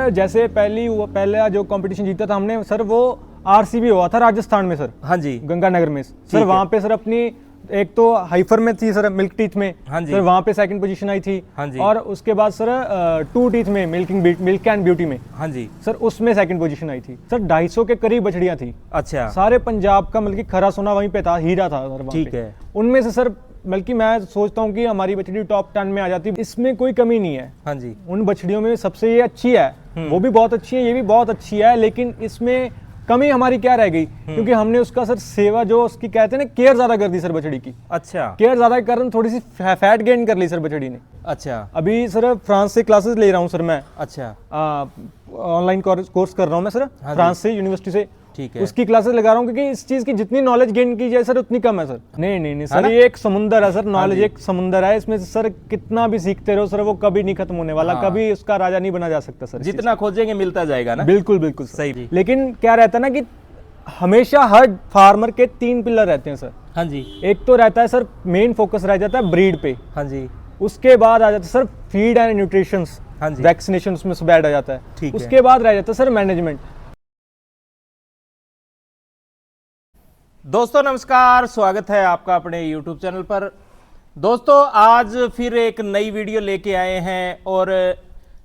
Sir जैसे पहला जो कंपटीशन जीता था हमने सर, वो आरसीबी हुआ था राजस्थान में सर। हाँ जी, गंगानगर में सर। वहाँ पे सर अपनी एक तो हाइफर में थी सर, मिल्क टीथ में। हाँ जी सर वहाँ पे सेकंड पोजीशन आई थी। हाँ जी। और उसके बाद सर टू टीथ में मिल्क एंड ब्यूटी में। हाँ जी सर उसमें सेकंड पोजीशन आई थी सर। 250 के करीब बछड़ियां थी। अच्छा, सारे पंजाब का मतलब कि खरा सोना वहीं पे था, हीरा था सर वहाँ ठीक पे। है। उनमें से सर बल्कि मैं सोचता हूँ कि हमारी बछड़ी टॉप 10 में आ जाती, इसमें कोई कमी नहीं है। हाँ जी, उन बछड़ियों में सबसे ये अच्छी है, वो भी बहुत अच्छी है, ये भी बहुत अच्छी है, लेकिन इसमें कमी हमारी क्या रह गई? क्योंकि हमने उसका सर सेवा जो उसकी कहते हैं ना, केयर ज्यादा कर दी सर बछड़ी की। अच्छा केयर ज्यादा के कारण थोड़ी सी फैट गेन कर ली सर बछड़ी ने। अच्छा अभी सर फ्रांस से क्लासेस ले रहा हूँ सर मैं। अच्छा, ऑनलाइन कोर्स कर रहा हूँ मैं सर, हाँ फ्रांस से, यूनिवर्सिटी से। ठीक है। उसकी क्लासेस लगा रहा हूँ क्योंकि इस चीज की जितनी नॉलेज गेन की जाए सर उतनी कम है सर। नहीं सर, ये एक समुंदर है सर, नॉलेज एक समुंदर है। इसमें सर कितना भी सीखते रहो सर, वो कभी नहीं खत्म होने वाला। कभी उसका राजा नहीं बना जा सकता सर। जितना खोजेंगे मिलता जाएगा ना। बिल्कुल बिल्कुल सही। लेकिन क्या रहता है ना कि हमेशा हर फार्मर के 3 पिलर रहते हैं सर। हाँ जी, एक तो रहता है सर, मेन फोकस रह जाता है ब्रीड पे। हाँ जी, उसके बाद आ जाता है सर फीड एंड न्यूट्रिशन, हाँ जी, वैक्सीनेशन उसमें सब ऐड आ जाता है। ठीक है। उसके बाद रह जाता है सर मैनेजमेंट। दोस्तों नमस्कार, स्वागत है आपका अपने YouTube चैनल पर। दोस्तों आज फिर एक नई वीडियो लेके आए हैं, और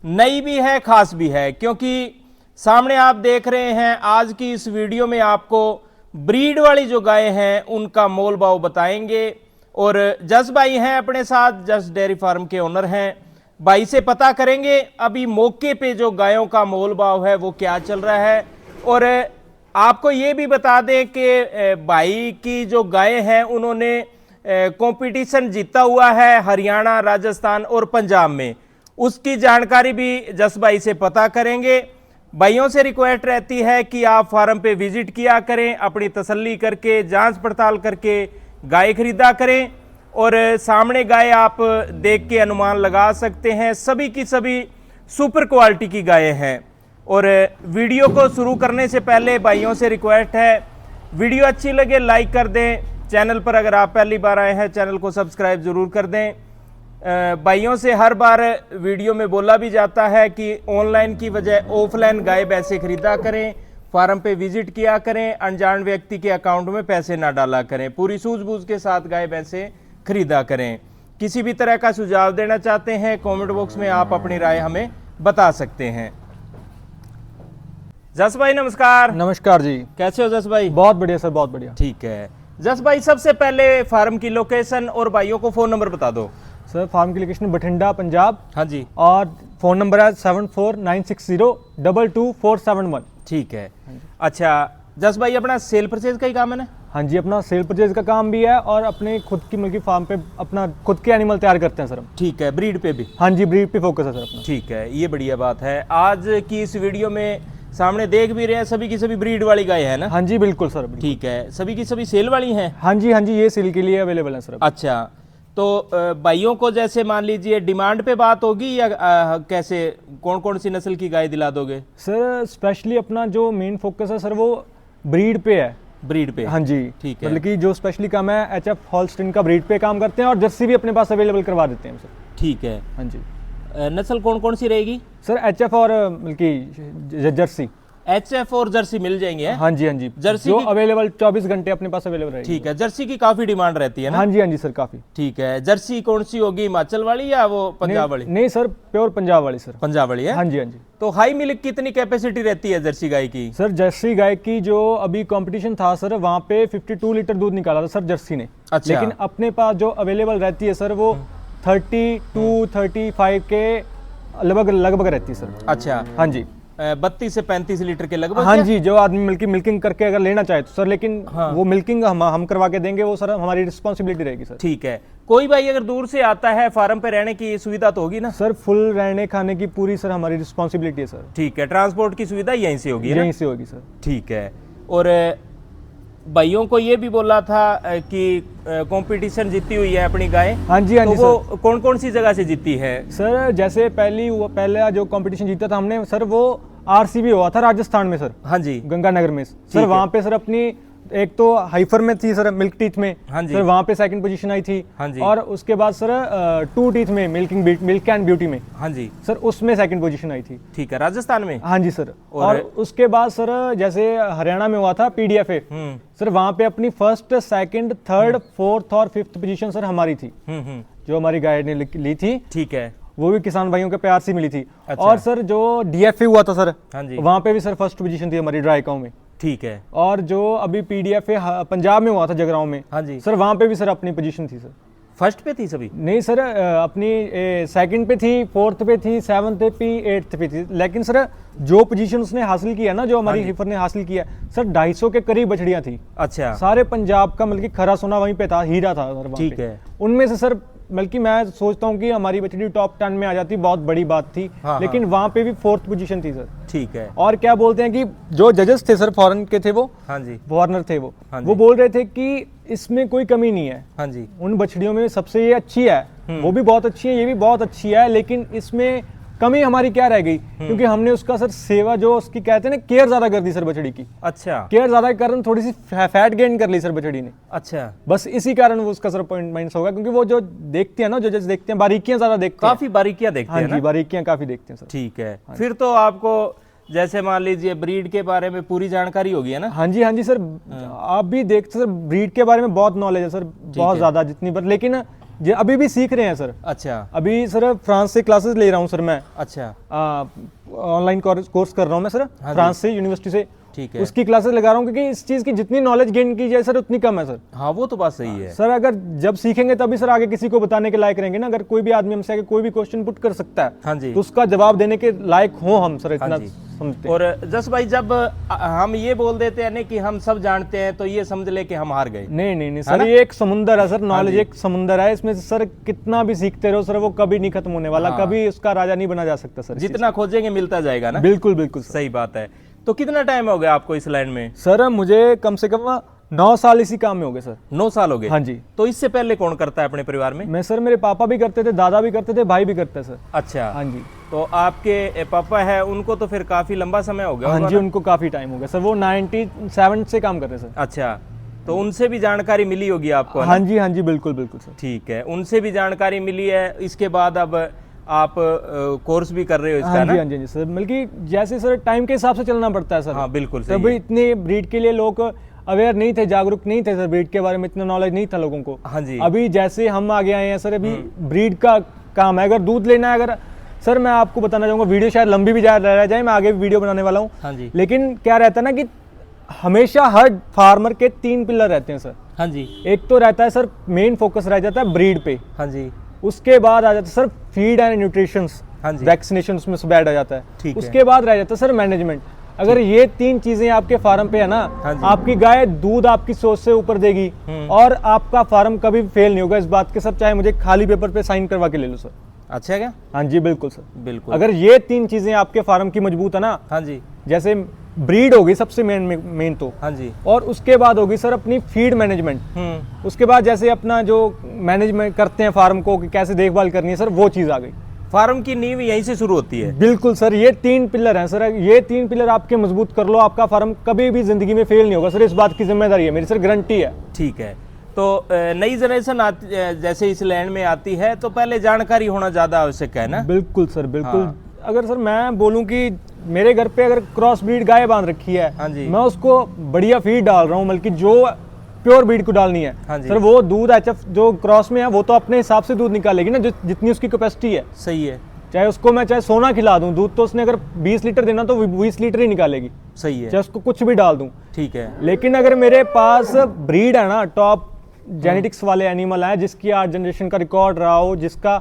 नई भी है, खास भी है, क्योंकि सामने आप देख रहे हैं आज की इस वीडियो में आपको ब्रीड वाली जो गाय हैं उनका मोल भाव बताएंगे। और जस भाई हैं अपने साथ, जस डेयरी फार्म के ओनर हैं। भाई से पता करेंगे अभी मौके पे जो गायों का मोल भाव है वो क्या चल रहा है। और आपको ये भी बता दें कि भाई की जो गाय हैं उन्होंने कंपटीशन जीता हुआ है हरियाणा, राजस्थान और पंजाब में। उसकी जानकारी भी जस भाई से पता करेंगे। भाइयों से रिक्वेस्ट रहती है कि आप फार्म पे विजिट किया करें, अपनी तसल्ली करके, जांच पड़ताल करके गाय खरीदा करें। और सामने गाय आप देख के अनुमान लगा सकते हैं, सभी की सभी सुपर क्वालिटी की गाय हैं। और वीडियो को शुरू करने से पहले भाइयों से रिक्वेस्ट है, वीडियो अच्छी लगे लाइक कर दें। चैनल पर अगर आप पहली बार आए हैं चैनल को सब्सक्राइब जरूर कर दें। भाइयों से हर बार वीडियो में बोला भी जाता है कि ऑनलाइन की बजाय ऑफलाइन गाय भैंसे खरीदा करें, फार्म पे विजिट किया करें, अनजान व्यक्ति के अकाउंट में पैसे ना डाला करें, पूरी सूझबूझ के साथ गाय भैंसे खरीदा करें। किसी भी तरह का सुझाव देना चाहते हैं कमेंट बॉक्स में आप अपनी राय हमें बता सकते हैं। जस भाई नमस्कार। नमस्कार जी, कैसे हो जस भाई? बहुत बढ़िया सर, बहुत बढ़िया। ठीक है जस भाई, सबसे पहले फार्म की लोकेशन और भाइयों को फोन नंबर बता दो। सर फार्म की लोकेशन बठिंडा पंजाब। हाँ जी, और फोन नंबर है 7496022471। ठीक है। अच्छा जस भाई, अपना सेल परचेज का ही काम है ना? हाँ जी, अपना सेल परचेज का काम भी है और अपने खुद की मुर्गी फार्म पे अपना खुद के एनिमल तैयार करते हैं सर हम। ठीक है, ब्रीड पे भी? हाँ जी, ब्रीड पे फोकस है सर अपना। ठीक है, ये बढ़िया बात है। आज की इस वीडियो में सामने देख भी रहे हैं, सभी की सभी ब्रीड वाली गाय है ना? हाँ जी बिल्कुल सर। ठीक है, सभी की सभी सेल वाली हैं? हाँ जी, ये सेल के लिए अवेलेबल है सर। अच्छा, तो भाइयों को जैसे मान लीजिए डिमांड पे बात होगी या कैसे, कौन कौन सी नस्ल की गाय दिला दोगे? सर स्पेशली अपना जो मेन फोकस है सर वो ब्रीड पे है। ब्रीड पे? हाँ जी, ठीक है। मतलब कि जो स्पेशली काम है एचएफ हॉल्स्टीन का ब्रीड पे काम करते हैं, और जर्सी भी अपने पास अवेलेबल करवा देते हैं सर। ठीक है। हाँ जी। नस्ल कौन कौन सी रहेगी सर? एचएफ और बल्कि जर्सी। एचएफ और जर्सी मिल जाएंगे? हाँ जी, जर्सी जो अवेलेबल 24 घंटे अपने पास अवेलेबल रहेगी। ठीक है, जर्सी की काफी डिमांड रहती है ना? हाँ जी सर, काफी। ठीक है, जर्सी कौन सी होगी, हिमाचल वाली या वो पंजाब वाली? नहीं सर, प्योर पंजाब वाली सर। पंजाब वाली है? हाँ जी। तो हाई मिल्क कितनी कैपेसिटी रहती है जर्सी गाय की? सर जर्सी गाय की जो अभी कंपटीशन था सर, वहाँ पे 52 लीटर दूध निकाला था सर जर्सी ने। अच्छा। लेकिन अपने पास जो अवेलेबल रहती है सर वो 32-35 के लगभग रहती है सर। अच्छा। हाँ जी, 32 से 35 लीटर के लगभग? हाँ जी, जो आदमी मिल्किंग करके अगर लेना चाहे तो सर, लेकिन वो मिल्किंग हम करवा के देंगे, वो सर हमारी रिस्पॉन्सिबिलिटी रहेगी सर। ठीक है। कोई भाई अगर दूर से आता है, फार्म पे रहने की सुविधा तो होगी ना? सर फुल रहने खाने की पूरी सर हमारी रिस्पॉन्सिबिलिटी है सर। ठीक है, ट्रांसपोर्ट की सुविधा यहीं से होगी? यहीं से होगी सर। ठीक है। और भाइयों को ये भी बोला था कि कंपटीशन जीती हुई है अपनी गाय। हाँ जी तो वो कौन कौन सी जगह से जीती है? सर जैसे पहला जो कंपटीशन जीता था हमने सर, वो आरसीबी हुआ था राजस्थान में सर। हाँ जी, गंगानगर में सर। वहाँ पे सर अपनी एक तो हाइफर में थी सर, मिल्क टीथ में। हाँ जी। सर वहाँ पे सेकंड पोजीशन आई थी। हाँ जी। और उसके बाद सर टू टीथ में मिल्क एंड ब्यूटी में, हाँ जी, सर उसमें सेकंड पोजीशन आई थी। ठीक है, राजस्थान में। हाँ जी सर। और- और उसके बाद सर जैसे हरियाणा में हुआ था पीडीएफए, सर वहाँ पे अपनी फर्स्ट, सेकंड, थर्ड, फोर्थ और फिफ्थ पोजीशन सर हमारी थी, जो हमारी गाइड ने ली थी। ठीक है। वो भी किसान भाइयों के प्यार से मिली थी। अच्छा। और सर जो डीएफए हुआ था सर, हाँ जी। वहाँ पे भी सर फर्स्ट पोजीशन थी हमारी ड्राई काउ में। ठीक है। और जो अभी पीडीएफए पंजाब में हुआ था जगरांव में, हाँ जी। सर वहाँ पे भी सर अपनी पोजीशन थी सर। फर्स्ट पे थी सभी। नहीं सर, अपनी सेकंड पे थी, फोर्थ पे थी, सेवंथ पे थी, एट्थ पे थी। लेकिन सर जो पोजीशन उसने हासिल किया ना, जो हमारी हिफर ने हासिल किया सर, 250 के करीब बछड़ियां थी। अच्छा, सारे पंजाब का मतलब कि खरा सोना वहीं पे था, हीरा था सर वहाँ ठीक पे। है। उनमें से सर बल्कि मैं सोचता हूँ कि हमारी बछड़ी टॉप 10 में आ जाती, बहुत बड़ी बात थी। हाँ, लेकिन वहाँ पे भी फोर्थ पोजीशन थी सर। ठीक है। और क्या बोलते हैं कि जो जजेस थे सर, फॉरेन के थे वो, हाँ जी। फॉरनर थे वो हाँ जी। वो बोल रहे थे कि इसमें कोई कमी नहीं है। हाँ जी। उन बछड़ियों में सबसे ये अच्छी है, वो भी बहुत अच्छी है, ये भी बहुत अच्छी है, लेकिन इसमें कमी हमारी क्या रह गई? क्योंकि हमने उसका सर सेवा, जो उसकी कहते हैं ना, केयर ज्यादा कर दी सर बछड़ी की। अच्छा। केयर ज्यादा के कारण थोड़ी सी फैट गेन कर ली सर बछड़ी ने। अच्छा, बस इसी कारण वो उसका सर पॉइंट माइनस होगा, क्योंकि वो जो देखते हैं ना, जो जज देखते हैं, बारीकियां ज्यादा देखते हैं। काफी बारीकियां देखते हाँ हैं जी, ना। बारीकियां काफी देखते हैं सर। ठीक है। फिर तो आपको जैसे मान लीजिए ब्रीड के बारे में पूरी जानकारी होगी, है ना। हाँ जी सर। आप भी देखते सर, ब्रीड के बारे में बहुत नॉलेज है सर, बहुत ज्यादा, जितनी पर, लेकिन अभी भी सीख रहे हैं सर। अच्छा। अभी सर फ्रांस से क्लासेस ले रहा हूँ सर मैं। अच्छा। ऑनलाइन कोर्स कर रहा हूँ मैं सर, हाँ फ्रांस से, यूनिवर्सिटी से। ठीक है। उसकी क्लासेस लगा रहा हूँ, क्योंकि इस चीज की जितनी नॉलेज गेन की जाए सर, उतनी कम है सर। हाँ, वो तो बात सही है। सर अगर जब सीखेंगे तभी सर आगे किसी को बताने के लायक रहेंगे ना। अगर कोई भी आदमी हमसे आगे कोई भी क्वेश्चन पुट कर सकता है, हाँ जी। तो उसका जवाब देने के लायक हो हम सर, इतना जी। समझते हैं। और जस भाई, जब हम ये बोल देते हैं ना कि हम सब जानते हैं, तो ये समझ ले कि हम हार गए। नहीं सर, ये एक समुंदर है सर, नॉलेज एक समुंदर है। इसमें से सर कितना भी सीखते रहो सर, वो कभी नहीं खत्म होने वाला, कभी उसका राजा नहीं बना जा सकता सर। जितना खोजेंगे मिलता जाएगा ना। बिल्कुल बिल्कुल सर। सही बात है। तो कितना टाइम हो गया आपको इस लाइन में? सर मुझे कम से कम 9 साल इसी काम में हो गए सर। 9 साल हो गए। हाँ जी। तो इससे पहले कौन करता है अपने परिवार में? मैं सर, मेरे पापा भी करते थे, दादा भी करते थे, भाई भी करते हैं सर। अच्छा। हाँ जी। तो आपके पापा है, उनको तो फिर काफी लंबा समय हो गया हाँ होगा जी, ना? उनको काफी टाइम हो गया सर, वो 97 से काम कर रहे हैं सर। अच्छा, तो उनसे भी जानकारी मिली होगी आपको, है ना? हाँ जी बिल्कुल बिल्कुल सर। ठीक है, उनसे भी जानकारी मिली है। इसके बाद अब आप कोर्स भी कर रहे हो इसका, हाँ ना? जी सर, बल्कि जैसे सर टाइम के हिसाब से चलना पड़ता है सर। हाँ, बिल्कुल सही तभी है। इतने ब्रीड के लिए लोग अवेयर नहीं थे, जागरूक नहीं थे सर, ब्रीड के बारे में इतना नॉलेज नहीं था लोगों को। हाँ जी। अभी जैसे हम आगे आए हैं सर, अभी ब्रीड का काम है। अगर दूध लेना है, अगर सर मैं आपको बताना चाहूंगा, वीडियो शायद लंबी भी रह जाए, मैं आगे भी वीडियो बनाने वाला हूँ। हाँ जी। लेकिन क्या रहता है ना कि हमेशा हर फार्मर के 3 पिलर रहते हैं सर। हाँ जी। एक तो रहता है सर, मेन फोकस रह जाता है ब्रीड पे। हाँ जी। उसके बाद आ जाता है सर फीड एंड न्यूट्रिशंस, हाँ जी। वैक्सीनेशन उसमें सब ऐड आ जाता है। ठीक है। उसके बाद रह जाता है सर मैनेजमेंट। अगर ये 3 चीजें आपके फार्म पे है ना, हाँ जी। आपकी गाय दूध आपकी सोच से ऊपर देगी, और आपका फार्म कभी फेल नहीं होगा। इस बात के सर, चाहे मुझे खाली पेपर पे साइन करवा के ले लो सर। अच्छा, क्या? हाँ जी बिल्कुल सर। बिल्कुल। अगर ये 3 चीजें आपके फार्म की मजबूत है ना, हाँ जी। जैसे ब्रीड होगी सबसे मेन तो, हाँ जी। और उसके बाद होगी सर अपनी फीड मैनेजमेंट। उसके बाद जैसे अपना जो मैनेजमेंट करते हैं फार्म को, कि कैसे देखभाल करनी है सर, वो चीज आ गई। फार्म की नींव यहीं से शुरू होती है। बिल्कुल सर, ये 3 पिलर हैं सर। ये 3 पिलर आपके मजबूत कर लो, आपका फार्म कभी भी जिंदगी में फेल नहीं होगा सर। इस बात की जिम्मेदारी है मेरी सर, गारंटी है। ठीक है। तो नई जनरेशन आती, जैसे इस लैंड में आती है, तो पहले जानकारी होना ज्यादा आवश्यक है ना? बिल्कुल सर, बिल्कुल। हाँ। अगर सर मैं बोलूं कि मेरे घर पे अगर क्रॉस ब्रीड गाय बांध रखी है, हाँ जी। मैं उसको बढ़िया फीड डाल रहा हूँ, बल्कि जो प्योर ब्रीड को डालनी है। हाँ जी। सर वो दूध एचएफ जो क्रॉस में है, वो तो अपने हिसाब से दूध निकालेगी ना, जितनी उसकी कैपेसिटी है। सही है। चाहे उसको मैं सोना खिला दूं, दूध तो उसने अगर 20 लीटर देना तो 20 लीटर ही निकालेगी। सही है। चाहे उसको कुछ भी डाल दूं। ठीक है। लेकिन अगर मेरे पास ब्रीड है ना, टॉप जेनेटिक्स वाले एनिमल है, जिसकी 8 जनरेशन का रिकॉर्ड रहा हो, जिसका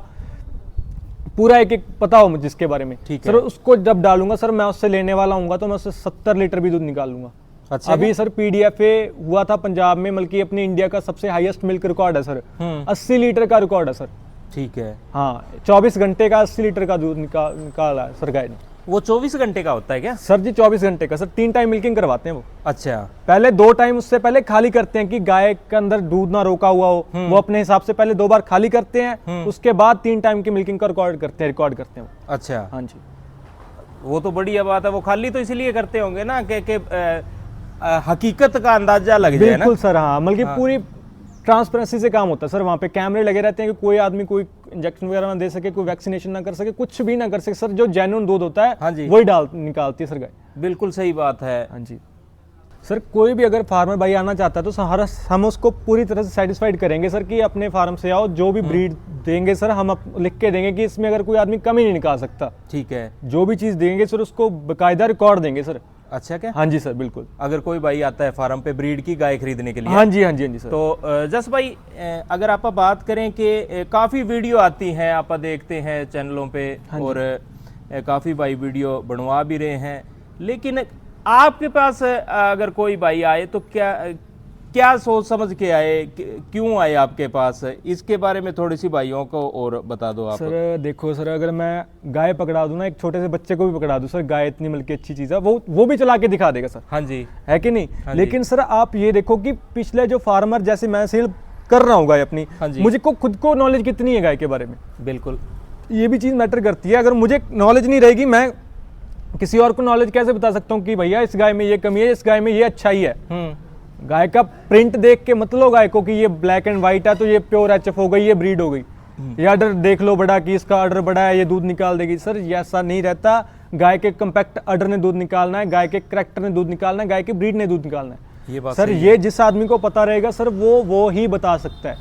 पूरा एक पता हो जिसके बारे में, ठीक सर है। उसको जब डालूंगा सर, मैं उससे लेने वाला हूँ तो मैं उससे 70 लीटर भी दूध निकाल लूंगा। अच्छा। अभी सर पीडीएफए हुआ था पंजाब में, बल्कि अपनी इंडिया का सबसे हाईएस्ट मिल्क रिकॉर्ड है सर। 80 लीटर का रिकॉर्ड है सर। ठीक है। हाँ, 24 घंटे का 80 लीटर का दूध निकाला है सर गाय ने। वो 24 घंटे का होता है क्या? सर जी 24 घंटे का सर, 3 टाइम मिल्किंग करवाते हैं वो। अच्छा। पहले 2 टाइम उससे पहले खाली करते हैं कि गाय के अंदर दूध ना रोका हुआ हो, वो अपने हिसाब से पहले 2 बार खाली करते हैं। उसके बाद 3 टाइम की मिल्किंग का रिकॉर्ड करते हैं वो। अच्छा। हाँ जी। वो तो बढ़िया बात है। वो खाली तो इसलिए करते होंगे ना कि हकीकत का अंदाजा लग जाए ना। बिल्कुल सर, हाँ, बल्कि पूरी ट्रांसपेरेंसी से काम होता है सर। वहाँ पे कैमरे लगे रहते हैं कि कोई आदमी कोई इंजेक्शन वगैरह ना दे सके, कोई वैक्सीनेशन ना कर सके, कुछ भी ना कर सके सर। जो जेन्युइन दूध होता है, हाँ जी, वही निकालती है सर गाय। बिल्कुल सही बात है। हाँ जी सर, कोई भी अगर फार्मर भाई आना चाहता है तो हम उसको पूरी तरह से सेटिस्फाइड करेंगे सर कि अपने फार्म से आओ, जो भी ब्रीड देंगे सर हम लिख के देंगे कि इसमें अगर कोई आदमी कमी नहीं निकाल सकता। ठीक है, जो भी चीज़ देंगे सर उसको बाकायदा रिकॉर्ड देंगे सर। अच्छा क्या? हाँ जी सर, बिल्कुल। अगर कोई भाई आता है फार्म पे ब्रीड की गाय खरीदने के लिए, हाँ जी, हाँ जी, हाँ जी सर। तो जस भाई अगर आप बात करें कि काफ़ी वीडियो आती हैं, आप देखते हैं चैनलों पे, और काफ़ी भाई वीडियो बनवा भी रहे हैं, लेकिन आपके पास अगर कोई भाई आए तो क्या सोच समझ के आए, क्यों आए आपके पास, इसके बारे में थोड़ी सी भाइयों को और बता दो आप। सर देखो सर, अगर मैं गाय पकड़ा दूं ना, एक छोटे से बच्चे को भी पकड़ा दूं सर, गाय इतनी बल्कि अच्छी चीज़ है, वो भी चला के दिखा देगा सर। हाँ जी, है कि नहीं? हाँ लेकिन सर आप ये देखो कि पिछले जो फार्मर, जैसे मैं सेल कर रहा हूँ गाय अपनी, हाँ जी, मुझे खुद को नॉलेज कितनी है गाय के बारे में, बिल्कुल ये भी चीज़ मैटर करती है। अगर मुझे नॉलेज नहीं रहेगी, मैं किसी और को नॉलेज कैसे बता सकता हूँ कि भैया इस गाय में ये कमी है, इस गाय में ये अच्छाई है। गाय का प्रिंट देख के मत लो गाय को कि ये ब्लैक एंड व्हाइट है तो ये प्योर एचएफ हो गई, ये ब्रीड हो गई। ये अडर देख लो बड़ा कि इसका अडर बड़ा है, ये दूध निकाल देगी। सर ये ऐसा नहीं रहता। गाय के कंपैक्ट अडर ने दूध निकालना है, गाय के करैक्टर ने दूध निकालना है, गाय की ब्रीड ने दूध निकालना है। ये बात सर ये जिस आदमी को पता रहेगा सर वो ही बता सकता है।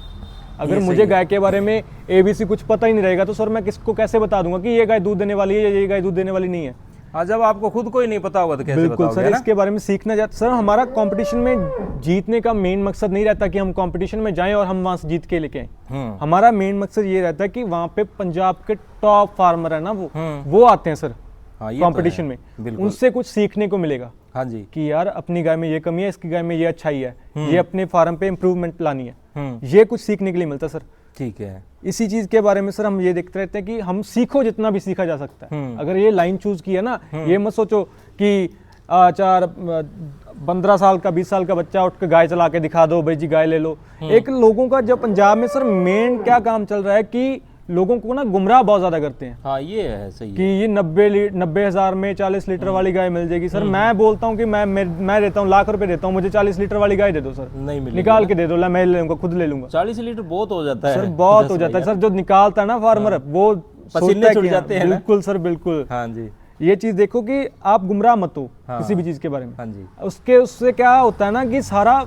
अगर मुझे गाय के बारे में ABC कुछ पता ही नहीं रहेगा तो सर मैं किसको कैसे बता दूंगा कि ये गाय दूध देने वाली है, ये गाय दूध देने वाली नहीं है। हाँ, जब आपको खुद को ही नहीं पता होगा तो कैसे बिल्कुल बताओगे, सर, ना? इसके बारे में सीखना चाहते सर। हमारा कंपटीशन में जीतने का मेन मकसद नहीं रहता कि हम कंपटीशन में जाएं और हम वहां से जीत के लेके आए। हमारा मेन मकसद ये रहता है कि वहां पे पंजाब के टॉप फार्मर है ना, वो आते हैं सर कंपटीशन में, उनसे कुछ सीखने को मिलेगा। हाँ जी, कि यार अपनी गाय में ये कमी है, इसकी गाय में ये अच्छाई है, ये अपने फार्म पे इम्प्रूवमेंट लानी है, ये कुछ सीखने के लिए मिलता सर। ठीक है, इसी चीज के बारे में सर हम ये देखते रहते हैं कि हम सीखो जितना भी सीखा जा सकता है। अगर ये लाइन चूज की है ना, ये मत सोचो कि 15 साल का 20 साल का बच्चा उठ के गाय चला के दिखा दो, भाई जी गाय ले लो। एक लोगों का जब पंजाब में सर मेन क्या काम चल रहा है कि लोगों को ना गुमराह बहुत ज्यादा करते हैं। हाँ ये है, सही कि ये 90,000 में 40 लीटर वाली गाय मिल जाएगी। सर मैं बोलता हूँ कि मैं देता हूँ लाख रुपए देता हूँ, मुझे 40 लीटर वाली गाय दे दो सर, नहीं मिलेगी, निकाल के दे दो, मैं ले लूंगा, खुद ले लूंगा। 40 लीटर बहुत हो जाता है सर, बहुत हो जाता है सर। जो निकालता है ना फार्मर, वो पसीने छूट जाते हैं। बिल्कुल सर, बिल्कुल। हाँ जी, ये चीज देखो कि आप गुमराह मत हो किसी भी चीज के बारे में। हाँ जी, उससे क्या होता है ना कि सारा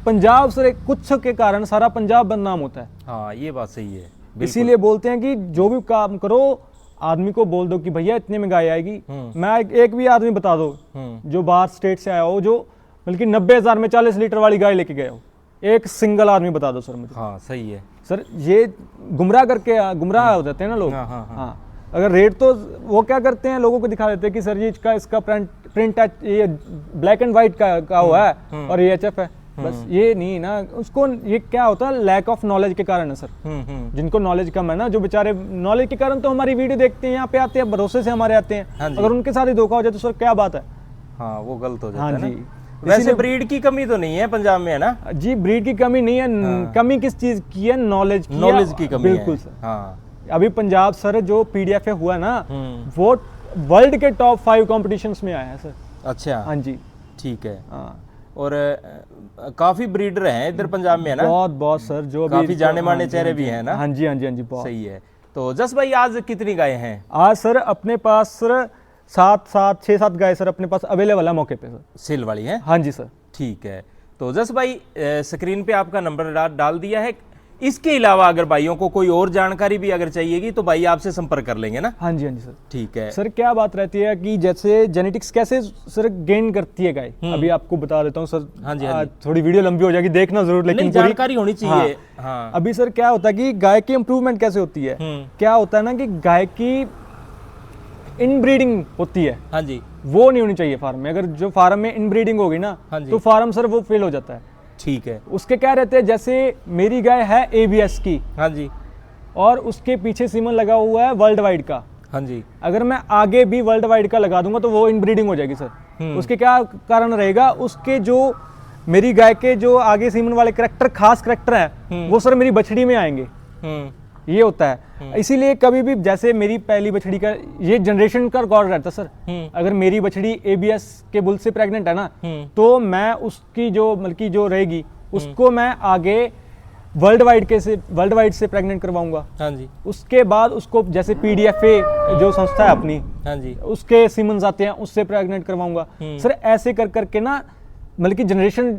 पंजाब सर, कुछ के कारण सारा पंजाब बदनाम होता है। हाँ ये बात सही है। इसीलिए बोलते हैं कि जो भी काम करो आदमी को बोल दो कि भैया इतने में गाय आएगी। मैं एक भी आदमी बता दो जो बाहर स्टेट से आया हो, जो बल्कि 90,000 में 40 लीटर वाली गाय लेके गए हो, एक सिंगल आदमी बता दो सर मुझे। हाँ सही है सर, ये गुमराह हो जाते हैं ना लोग। हाँ, अगर रेट तो वो क्या करते हैं, लोगों को दिखा देते हैं कि सर ये इसका प्रिंट ये ब्लैक एंड व्हाइट का हुआ है और ये HF है। बस ये नहीं ना, उसको ये क्या होता है, लैक ऑफ नॉलेज के कारण है सर। जिनको नॉलेज कम है ना, जो बेचारे नॉलेज के कारण तो हमारी वीडियो देखते हैं, यहाँ पे आते हैं, भरोसे से हमारे आते हैं। अगर उनके साथ ही धोखा हो जाए तो सर क्या बात है। हाँ वो गलत हो जाता हाँ है जी। ना। वैसे ब्रीड की कमी तो नहीं है पंजाब में, है ना जी? ब्रीड की कमी नहीं है। कमी किस चीज की है? नॉलेज की कमी। बिल्कुल सर। हाँ, अभी पंजाब सर जो PDFA हुआ ना, वो वर्ल्ड के टॉप 5 कॉम्पिटिशन्स में आया है सर। अच्छा, हाँ जी, ठीक है। हाँ, और काफी ब्रीडर हैं इधर पंजाब में, है ना? बहुत सर, जो काफी जाने माने चेहरे भी हैं ना। हाँ जी, हाँ जी, हाँ जी, बहुत सही है। तो जस भाई आज कितनी गाय हैं? आज सर अपने पास सर 6-7 गाय सर अपने पास अवेलेबल है मौके पे सर, सेल वाली है। हाँ जी सर। ठीक है। तो जस भाई स्क्रीन पे आपका नंबर डाल दिया है। इसके अलावा अगर भाइयों को कोई और जानकारी भी अगर चाहिएगी तो भाई आपसे संपर्क कर लेंगे ना? हाँ जी, हाँ जी सर। ठीक है सर, क्या बात रहती है कि जैसे जेनेटिक्स कैसे सर गेन करती है गाय, अभी आपको बता देता हूँ सर। हाँ जी, हाँ जी। थोड़ी वीडियो लंबी हो जाएगी, देखना जरूर, लेकिन जानकारी होनी चाहिए। हाँ। अभी सर क्या होता है कि गाय की इंप्रूवमेंट कैसे होती है, क्या होता है ना कि गाय की इनब्रीडिंग होती है। हाँ जी, वो नहीं होनी चाहिए फार्म में। अगर जो फार्म में इनब्रीडिंग होगी ना, तो फार्म सर वो फेल हो जाता है। ठीक है। उसके क्या रहते हैं, जैसे मेरी गाय है ABS की, हाँ जी, और उसके पीछे सीमन लगा हुआ है वर्ल्ड वाइड का। हाँ जी, अगर मैं आगे भी वर्ल्ड वाइड का लगा दूंगा तो वो इनब्रीडिंग हो जाएगी सर। उसके क्या कारण रहेगा, उसके जो मेरी गाय के जो आगे सीमन वाले करैक्टर, खास करैक्टर है, वो सर मेरी बछड़ी में आएंगे। ये होता है। इसीलिए कभी भी जैसे मेरी पहली बछड़ी का ये जनरेशन का रिकॉर्ड रहता सर। अगर मेरी बछड़ी ABS के बुल से प्रेग्नेंट है ना, तो मैं उसकी जो मतलब जो रहेगी उसको मैं आगे वर्ल्ड वाइड से प्रेग्नेंट करवाऊंगा। हाँ जी। उसके बाद उसको जैसे PDFA जो संस्था है अपनी, हाँ जी, उसके सीमन्स आते हैं, उससे प्रेग्नेंट करवाऊंगा सर। ऐसे कर करके ना मतलब की जनरेशन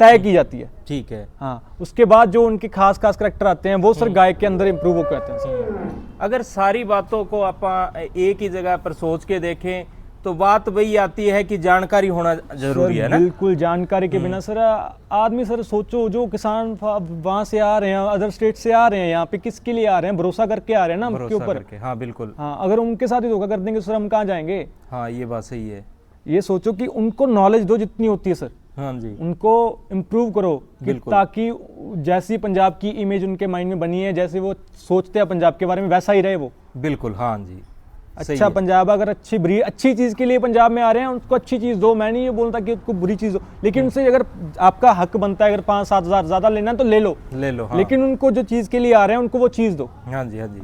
तय की जाती है। ठीक है। हाँ, उसके बाद जो उनके खास करैक्टर आते हैं वो सर गाय के अंदर इंप्रूव होकर आते हैं सर। अगर सारी बातों को आप एक ही जगह पर सोच के देखें तो बात वही आती है कि जानकारी होना जरूरी है ना। बिल्कुल, जानकारी के बिना सर आदमी सर सोचो, जो किसान वहां से आ रहे हैं, अदर स्टेट से आ रहे हैं, यहाँ पे किसके लिए आ रहे हैं? भरोसा करके आ रहे हैं ना उनके ऊपर। हाँ बिल्कुल। हाँ, अगर उनके साथ ही धोखा कर देंगे सर हम कहाँ जाएंगे? हाँ ये बात सही है। ये सोचो कि उनको नॉलेज दो जितनी होती है सर। हाँ जी, उनको इम्प्रूव करो कि ताकि जैसी पंजाब की इमेज उनके माइंड में बनी है, जैसे वो सोचते हैं पंजाब के बारे में, वैसा ही रहे वो। बिल्कुल। हाँ जी, अच्छा पंजाब अगर अच्छी चीज के लिए पंजाब में आ रहे हैं, उनको अच्छी चीज दो। मैं नहीं ये बोलता कि उसको बुरी चीज दो, लेकिन उनसे अगर आपका हक बनता है, अगर 5-7 हज़ार ज्यादा लेना है तो ले लो। हाँ। लेकिन उनको जो चीज के लिए आ रहे हैं उनको वो चीज दो। हाँ जी, हाँ जी।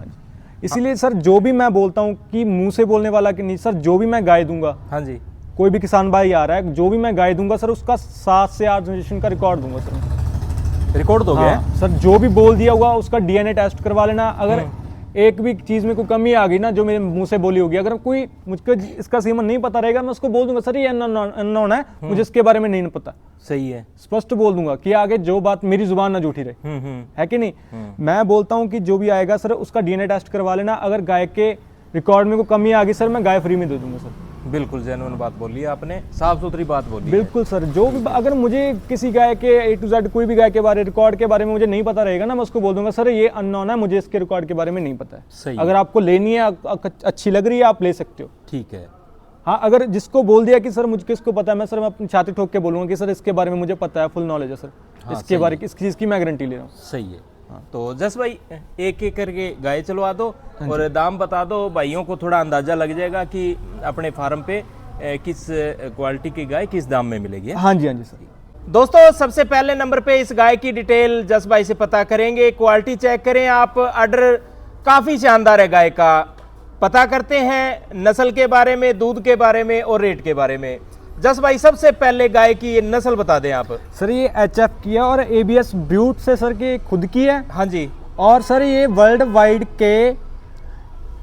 इसीलिए सर जो भी मैं बोलता हूँ कि मुंह से बोलने वाला कि नहीं सर, जो भी मैं गाय दूंगा, हाँ जी, कोई भी किसान भाई आ रहा है, जो भी मैं गाय दूंगा सर उसका 7 से 8 जनरेशन का रिकॉर्ड दूंगा सर। रिकॉर्ड दोगे? हाँ, सर जो भी बोल दिया होगा उसका DNA टेस्ट करवा लेना। अगर एक भी चीज में कोई कमी आ गई ना जो मेरे मुंह से बोली होगी, अगर कोई मुझको इसका सीमन नहीं पता रहेगा, मैं उसको बोल दूंगा सर ये अननोन है, मुझे इसके बारे में नहीं पता। सही है। स्पष्ट बोल दूंगा कि आगे जो बात मेरी जुबान ना झूठी रहे। है कि नहीं? मैं बोलता हूँ कि जो भी आएगा सर उसका DNA टेस्ट करवा लेना। अगर गाय के रिकॉर्ड में कोई कमी आ गई सर, मैं गाय फ्री में दे दूंगा सर। बिल्कुल जेन्युइन बात बोली आपने, साफ सुथरी बात बोली। बिल्कुल सर, जो भी अगर मुझे किसी गाय के A to Z कोई भी गाय के बारे रिकॉर्ड के बारे में मुझे नहीं पता रहेगा ना, मैं उसको बोल दूंगा सर ये अननोन है, मुझे इसके रिकॉर्ड के बारे में नहीं पता है। सही। अगर आपको लेनी है, अच्छी लग रही है, आप ले सकते हो। ठीक है। हाँ, अगर जिसको बोल दिया कि सर मुझे किसको पता है, मैं अपनी छाती ठोक के बोलूंगा कि सर इसके बारे में मुझे पता है, फुल नॉलेज है सर। हाँ, इसके बारे में इस चीज की मैं गारंटी ले रहा हूँ। सही है। तो जस भाई एक एक करके गाय चलवा दो और दाम बता दो, भाइयों को थोड़ा अंदाजा लग जाएगा कि अपने फार्म पे किस क्वालिटी की गाय किस दाम में मिलेगी। हाँ जी, हाँ जी सर। दोस्तों सबसे पहले नंबर पे इस गाय की डिटेल जस भाई से पता करेंगे। क्वालिटी चेक करें आप, ऑर्डर काफी शानदार है गाय का। पता करते हैं नस्ल के बारे में, दूध के बारे में और रेट के बारे में। जस भाई सबसे पहले गाय की ये नस्ल बता दें आप। सर ये HF की है और ABS ब्यूट से सर की खुद की है। हाँ जी। और सर ये वर्ल्ड वाइड के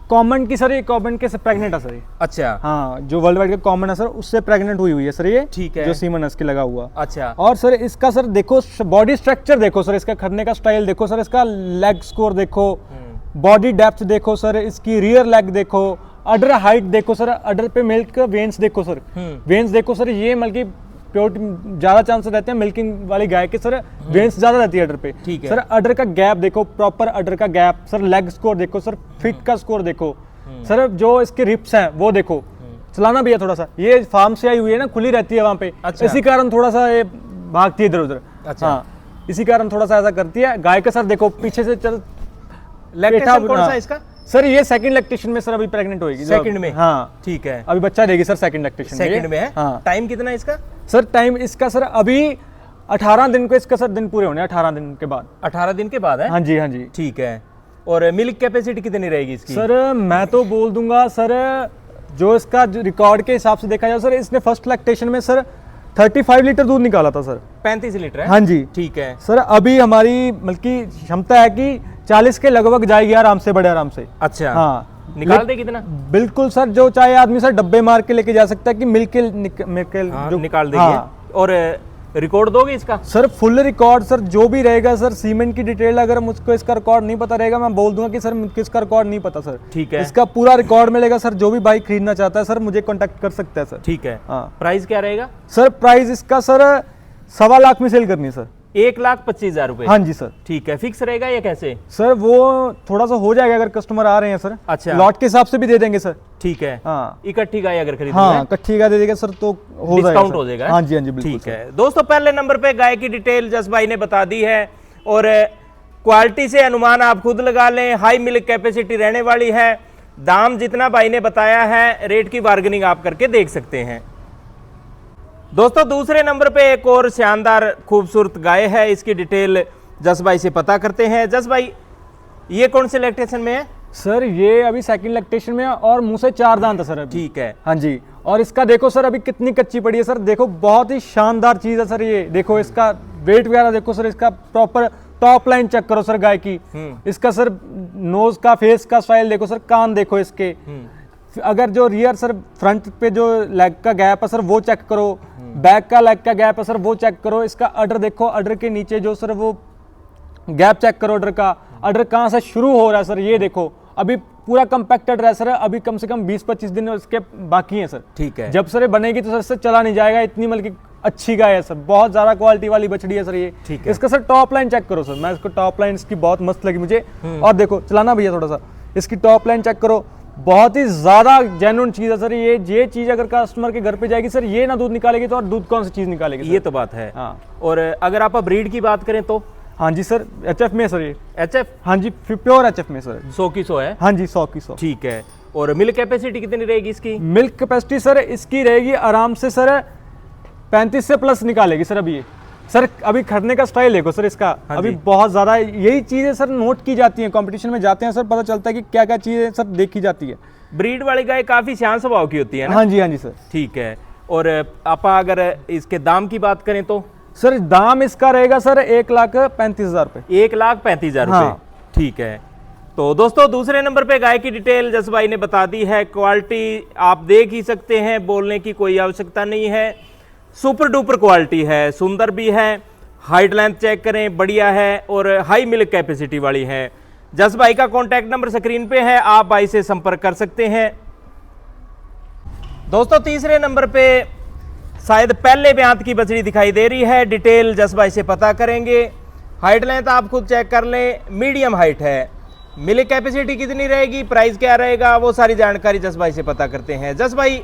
कॉमन की सर, ये कॉमन के से प्रेग्नेंट है सर ये। अच्छा। हाँ, जो वर्ल्ड वाइड का कॉमन है सर उससे प्रेग्नेंट हुई है सर ये। ठीक है। जो सीमन इसके लगा हुआ। अच्छा। और सर इसका सर देखो बॉडी स्ट्रक्चर देखो सर, इसका खड़ने का स्टाइल देखो सर, इसका लेग स्कोर देखो, बॉडी डेप्थ देखो सर, इसकी रियर लेग देखो, अडर हाइट देखो सर, अडर पे मिल्क का वेन्स देखो सर, वेन्स देखो सर। ये मतलब प्योरिटी ज्यादा चांस रहते हैं मिल्किंग वाली गाय के सर, वेन्स ज्यादा रहती है अडर पे। ठीक है। सर अडर का गैप देखो, प्रॉपर अडर का गैप सर, लेग स्कोर देखो सर, फिट का स्कोर देखो सर, जो इसके रिप्स हैं वो देखो। चलाना भी है थोड़ा सा, ये फार्म से आई हुई है ना, खुली रहती है वहां पे। अच्छा। इसी कारण थोड़ा सा ये भागती है इधर उधर। अच्छा। हाँ, इसी कारण थोड़ा सा ऐसा करती है। गाय का सर देखो पीछे से चल लैक्टेशन कौन सा इसका? सर ये सेकंड लैक्टेशन में सर अभी प्रेग्नेंट होएगी। सेकंड में? हाँ ठीक है। अभी बच्चा देगी सर सेकंड लैक्टेशन में। सेकंड में है? हाँ। टाइम कितना इसका? सर टाइम इसका सर अभी 18 दिन को इसका सर दिन पूरे होने 18 दिन के बाद। 18 दिन के बाद है? हाँ जी, हाँ जी। ठीक है। और मिल्क कैपेसिटी कितनी रहेगी इसकी? सर मैं तो बोल दूंगा सर, जो इसका रिकॉर्ड के हिसाब से देखा जाए सर, इसने फर्स्ट लैक्टेशन में सर 35 लीटर दूध निकाला था सर। 35 लीटर है? हाँ जी। ठीक है सर अभी हमारी बल्कि क्षमता है कि 40 के लगभग जाएगी आराम से, बड़े आराम से। अच्छा। हाँ, निकाल दे कितना? बिल्कुल सर, जो चाहे आदमी सर डब्बे मार के लेके जा सकता है कि मिल्क जो निकाल देगी। हाँ। और रिकॉर्ड दोगे इसका? सर फुल रिकॉर्ड सर जो भी रहेगा सर, सीमेंट की डिटेल अगर मुझको इसका रिकॉर्ड नहीं पता रहेगा, मैं बोल दूंगा कि सर मुझको इसका रिकॉर्ड नहीं पता सर। ठीक है। इसका पूरा रिकॉर्ड मिलेगा सर। जो भी बाइक खरीदना चाहता है सर मुझे कांटेक्ट कर सकता है सर। ठीक है। हाँ। प्राइस क्या रहेगा? सर प्राइस इसका सर 1.25 लाख में सेल करनी है सर। 1,25,000 रुपए? हाँ जी सर। ठीक है। फिक्स रहेगा या कैसे? सर वो थोड़ा सा हो जाएगा अगर कस्टमर आ रहे हैं सर। अच्छा। लॉट के हिसाब से भी दे देंगे सर। ठीक है। हाँ, इकट्ठी गाय अगर खरीदनी हाँ है? इकट्ठी गाय दे देगा सर तो हो जाएगा, डिस्काउंट हो जाएगा। हाँ जी, हाँ जी बिल्कुल। ठीक है। दोस्तों पहले नंबर पे गाय की डिटेल जस भाई ने बता दी है और क्वालिटी से अनुमान आप खुद लगा लें। हाई मिल्क कैपेसिटी रहने वाली है। दाम जितना भाई ने बताया है, रेट की बार्गेनिंग आप करके देख सकते हैं। दोस्तों दूसरे नंबर पे एक और शानदार खूबसूरत गाय है, इसकी डिटेल जस भाई से पता करते हैं। जस भाई ये कौन से लैक्टेशन में है? सर ये अभी सेकंड लैक्टेशन में है और मुंह से 4 दांत है सर अभी। ठीक है। हाँ जी, और इसका देखो सर अभी कितनी कच्ची पड़ी है सर, देखो बहुत ही शानदार चीज है सर ये। देखो इसका वेट वगैरह देखो सर, इसका प्रॉपर टॉप लाइन चेक करो सर गाय की। इसका सर नोज का, फेस का स्टाइल देखो सर, कान देखो इसके। अगर जो रियर सर फ्रंट पे जो लेग का गैप है सर वो चेक करो, बैक का लेग का गैप है सर वो चेक करो। इसका अडर देखो, अडर के नीचे जो सर वो गैप चेक करो अडर का, अडर कहाँ से शुरू हो रहा है सर ये देखो। अभी पूरा कंपैक्टेड रहा सर, अभी कम से कम 20-25 दिन इसके बाकी हैं सर। ठीक है। जब सर ये बनेगी तो सर इससे चला नहीं जाएगा, इतनी मतलब अच्छी गाय है सर, बहुत ज्यादा क्वालिटी वाली बछड़ी है सर ये। ठीक है। इसका सर टॉप लाइन चेक करो सर, मैं इसको टॉप लाइन इसकी बहुत मस्त लगी मुझे। और देखो चलाना भैया थोड़ा सा, इसकी टॉप लाइन चेक करो, बहुत ही ज्यादा जेन्युइन चीज है सर ये चीज अगर कस्टमर के घर पे जाएगी सर, ये ना दूध निकालेगी तो और दूध कौन सी चीज निकालेगी सर? ये तो बात है। हाँ। और अगर आप ब्रीड की बात करें तो? हाँ जी सर, HF में सर ये। HF? हाँ जी, प्योर HF में सर। 100 की 100 है? हाँ जी, 100 की 100। ठीक है। और मिल्क कैपेसिटी कितनी रहेगी इसकी? मिल्क कैपेसिटी सर इसकी रहेगी आराम से सर 35 से प्लस निकालेगी सर। अभी ये सर अभी खड़ने का स्टाइल देखो सर इसका। हाँ अभी जी। बहुत ज्यादा यही चीजें सर नोट की जाती हैं, कंपटीशन में जाते हैं सर, पता चलता है कि क्या क्या चीजें सर देखी जाती है। ब्रीड वाली गाय काफी शांत स्वभाव की होती है ना? हाँ जी सर। ठीक है। और आपा अगर इसके दाम की बात करें तो? सर दाम इसका रहेगा सर 1,35,000 रुपए। 1,35,000 रुपए। हाँ। ठीक है। तो दोस्तों दूसरे नंबर पे गाय की डिटेल जस भाई ने बता दी है। क्वालिटी आप देख ही सकते हैं, बोलने की कोई आवश्यकता नहीं है, सुपर डुपर क्वालिटी है, सुंदर भी है, हाइट लेंथ चेक करें बढ़िया है और हाई मिल्क कैपेसिटी वाली है। जस भाई का कॉन्टैक्ट नंबर स्क्रीन पे है, आप भाई से संपर्क कर सकते हैं। दोस्तों तीसरे नंबर पे शायद पहले ब्यांत की बछड़ी दिखाई दे रही है, डिटेल जस भाई से पता करेंगे। हाइट लेंथ आप खुद चेक कर लें, मीडियम हाइट है। मिल्क कैपेसिटी कितनी रहेगी, प्राइस क्या रहेगा, वो सारी जानकारी जस भाई से पता करते हैं। जस भाई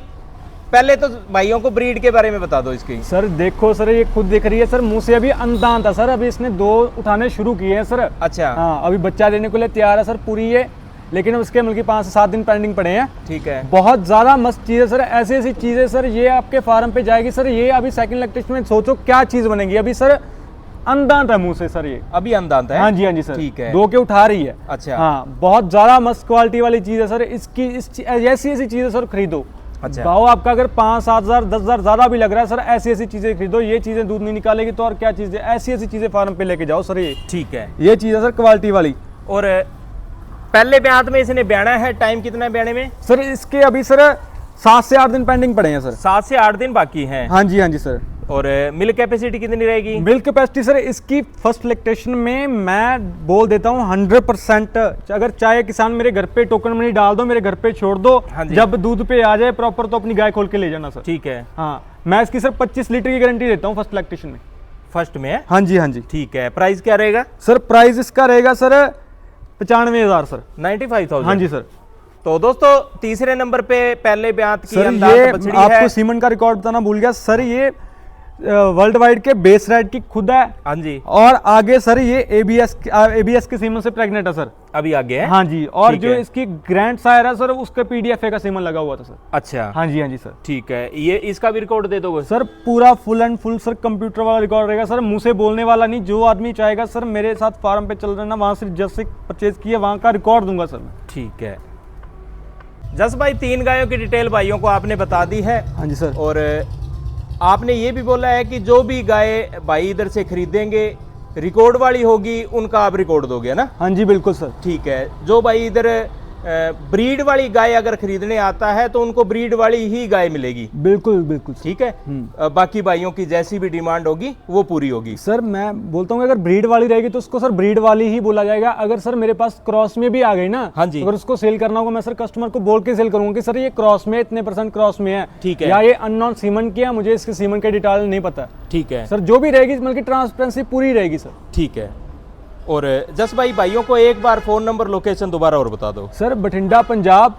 पहले तो भाइयों को ब्रीड के बारे में बता दो इसकी। सर देखो सर ये खुद दिख रही है सर, मुंह से अभी अंदांत है सर, अभी इसने 2 उठाने शुरू किए हैं सर। अच्छा। हाँ, अभी बच्चा देने के लिए तैयार है सर पूरी ये, लेकिन उसके मतलब 5 से 7 दिन पेंडिंग पड़े हैं। ठीक है। बहुत ज्यादा मस्त चीज है सर, ऐसी ऐसी चीजें सर ये आपके फार्म पे जाएगी सर। ये अभी सेकंड लैक्टेशन में सोचो क्या चीज बनेगी। अभी सर अंदांत है मुंह से सर ये, अभी अंदांत है? हाँ जी सर। ठीक है। 2 के उठा रही है। अच्छा। हाँ, बहुत ज्यादा मस्त क्वालिटी वाली चीज है सर इसकी। ऐसी ऐसी चीजें सर खरीदो। अच्छा। भाव आपका अगर 5-7 हजार 10 हजार ज्यादा भी लग रहा है सर, ऐसी ऐसी चीजें खरीदो। ये चीजें दूध नहीं निकालेगी तो और क्या चीजें, ऐसी ऐसी चीजें फार्म पे लेके जाओ सर। ये ठीक है। ये चीज है सर क्वालिटी वाली। और पहले ब्यांत में इसने ब्याना है, टाइम कितना है ब्याने में? सर इसके अभी सर 7 से 8 दिन पेंडिंग पड़े हैं सर। 7 से 8 दिन बाकी हैं। हाँ जी सर। और मिल्क कैपेसिटी कितनी रहेगी? मिल्क कैपेसिटी सर इसकी फर्स्ट लैक्टेशन में मैं बोल देता हूँ 100%। अगर चाहे किसान मेरे घर पे टोकन मनी डाल दो, मेरे घर पे छोड़ दो, हाँ जी। जब दूध पे आ जाए प्रॉपर तो अपनी गाय खोल के ले जाना सर। ठीक है। हाँ, मैं इसकी सर 25 लीटर की गारंटी देता हूँ फर्स्ट लैक्टेशन में। फर्स्ट में है? हाँ जी। ठीक है। प्राइस क्या रहेगा? सर प्राइस इसका रहेगा सर 95,000 सर। 95,000? हाँ जी सर। तो दोस्तों तीसरे नंबर पे पहले ब्यांत की सर अंदाज ये बछड़ी आपको है। सीमन का रिकॉर्ड बताना भूल गया सर, ये वर्ल्ड वाइड के बेस रेट की खुद है। हाँ जी। और आगे सर ये एबीएस के सीमन से प्रेग्नेंट है सर। अभी आगे है? हाँ जी। और ठीक जो है। इसकी ग्रैंड सायर है सर, उसके पीडीएफए का सीमन लगा हुआ था सर। अच्छा। हाँ जी सर। ठीक है। ये इसका भी रिकॉर्ड दे दोगे? सर पूरा full and full sir computer वाला रिकॉर्ड रहेगा सर, मुंह से बोलने वाला नहीं। जो आदमी चाहेगा सर मेरे साथ फार्म पे चल रहे ना, वहां से जस्ट से परचेज किए वहां का रिकॉर्ड दूंगा सर मैं। ठीक है। जस भाई 3 गायों की डिटेल भाइयों को आपने बता दी है। हाँ जी सर। और आपने ये भी बोला है कि जो भी गाय भाई इधर से खरीदेंगे रिकॉर्ड वाली होगी, उनका आप रिकॉर्ड दोगे ना? हाँ जी बिल्कुल सर। ठीक है। जो भाई इधर ब्रीड वाली गाय अगर खरीदने आता है तो उनको ब्रीड वाली ही गाय मिलेगी? बिल्कुल ठीक है। बाकी भाइयों की जैसी भी डिमांड होगी वो पूरी होगी। सर मैं बोलता हूँ अगर ब्रीड वाली रहेगी तो उसको सर ब्रीड वाली ही बोला जाएगा। अगर सर मेरे पास क्रॉस में भी आ गई ना, हाँ जी। अगर उसको सेल करना होगा मैं सर कस्टमर को बोल के सेल करूंगा कि सर ये क्रॉस में इतने % क्रॉस में है। ठीक है। या ये अननोन सीमन की है, मुझे इसके सीमन के डिटेल नहीं पता। ठीक है सर जो भी रहेगी मतलब की ट्रांसपेरेंसी पूरी रहेगी सर। ठीक है। और जस भाई भाइयों को एक बार फोन नंबर लोकेशन दोबारा और बता दो। सर बठिंडा पंजाब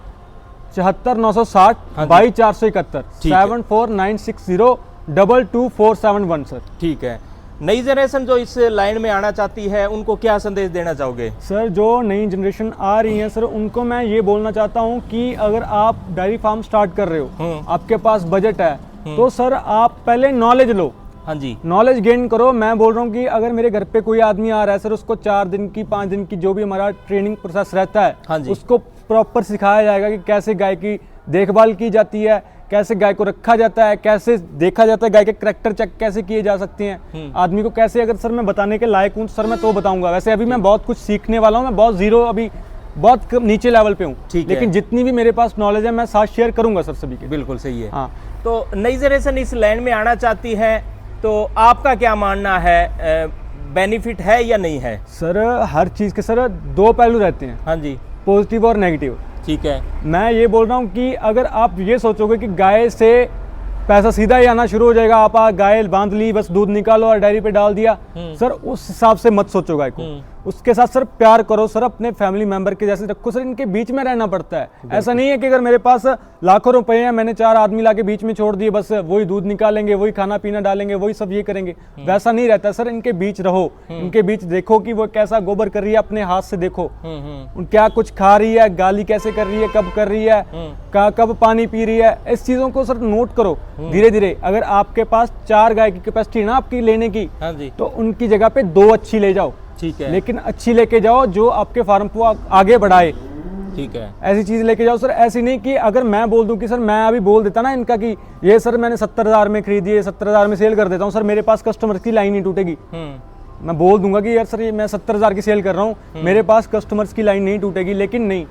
74960 22 471 ठीक है। 7496022471 सर। ठीक है। नई जनरेशन जो इस लाइन में आना चाहती है उनको क्या संदेश देना चाहोगे? सर जो नई जनरेशन आ रही है सर उनको मैं ये बोलना चाहता हूँ कि अगर आप डायरी फार्म स्टार्ट कर रहे हो, आपके पास बजट है, तो सर आप पहले नॉलेज लो। हाँ जी, नॉलेज गेन करो। मैं बोल रहा हूँ कि अगर मेरे घर पे कोई आदमी आ रहा है सर, उसको 4 दिन की 5 दिन की जो भी हमारा ट्रेनिंग प्रोसेस रहता है, हाँ जी। उसको प्रॉपर सिखाया जाएगा कि कैसे गाय की देखभाल की जाती है, कैसे गाय को रखा जाता है, कैसे देखा जाता है, गाय के करैक्टर चेक कैसे किए जा सकते हैं, आदमी को कैसे, अगर सर मैं बताने के लायक हूँ सर मैं तो बताऊंगा। वैसे अभी मैं बहुत कुछ सीखने वाला हूँ, मैं बहुत जीरो अभी बहुत नीचे लेवल पे हूँ, ठीक है। लेकिन जितनी भी मेरे पास नॉलेज है मैं साथ शेयर करूंगा सर सभी के। बिल्कुल सही है। हाँ तो नई जनरेशन इस लाइन में आना चाहती है, तो आपका क्या मानना है, बेनिफिट है या नहीं है? सर हर चीज़ के सर 2 पहलू रहते हैं, हाँ जी, पॉजिटिव और नेगेटिव। ठीक है। मैं ये बोल रहा हूँ कि अगर आप ये सोचोगे कि गाय से पैसा सीधा ही आना शुरू हो जाएगा, आप गाय बांध ली बस दूध निकालो और डेयरी पे डाल दिया, सर उस हिसाब से मत सोचो गाय को। उसके साथ सर प्यार करो सर, अपने फैमिली मेंबर के जैसे रखो सर, इनके बीच में रहना पड़ता है। ऐसा नहीं है कि अगर मेरे पास लाखों रुपए हैं, मैंने 4 आदमी लाके बीच में छोड़ दिए, बस वही दूध निकालेंगे, वही खाना पीना डालेंगे, वही सब ये करेंगे, वैसा नहीं रहता सर। इनके बीच रहो, इनके बीच देखो कि वो कैसा गोबर कर रही है, अपने हाथ से देखो क्या कुछ खा रही है, गाली कैसे कर रही है, कब कर रही है, कब पानी पी रही है, इस चीजों को सर नोट करो धीरे धीरे। अगर आपके पास 4 गाय की कैपेसिटी है ना आपकी लेने की, हाँ जी, तो उनकी जगह पे 2 अच्छी ले जाओ, ठीक है, लेकिन अच्छी लेके जाओ जो आपके फार्म को आगे बढ़ाए, ठीक है। ऐसी चीज लेके जाओ सर। ऐसी नहीं कि अगर मैं बोल दूं कि सर मैं अभी बोल देता ना इनका कि ये सर मैंने 70,000 में खरीदी है, 70,000 में सेल कर देता हूँ, सर मेरे पास कस्टमर की लाइन नहीं टूटेगी। मैं बोल दूंगा कि यार सर ये मैं 70,000 की सेल कर रहा हूँ, मेरे पास कस्टमर्स की लाइन नहीं टूटेगी, लेकिन नहीं,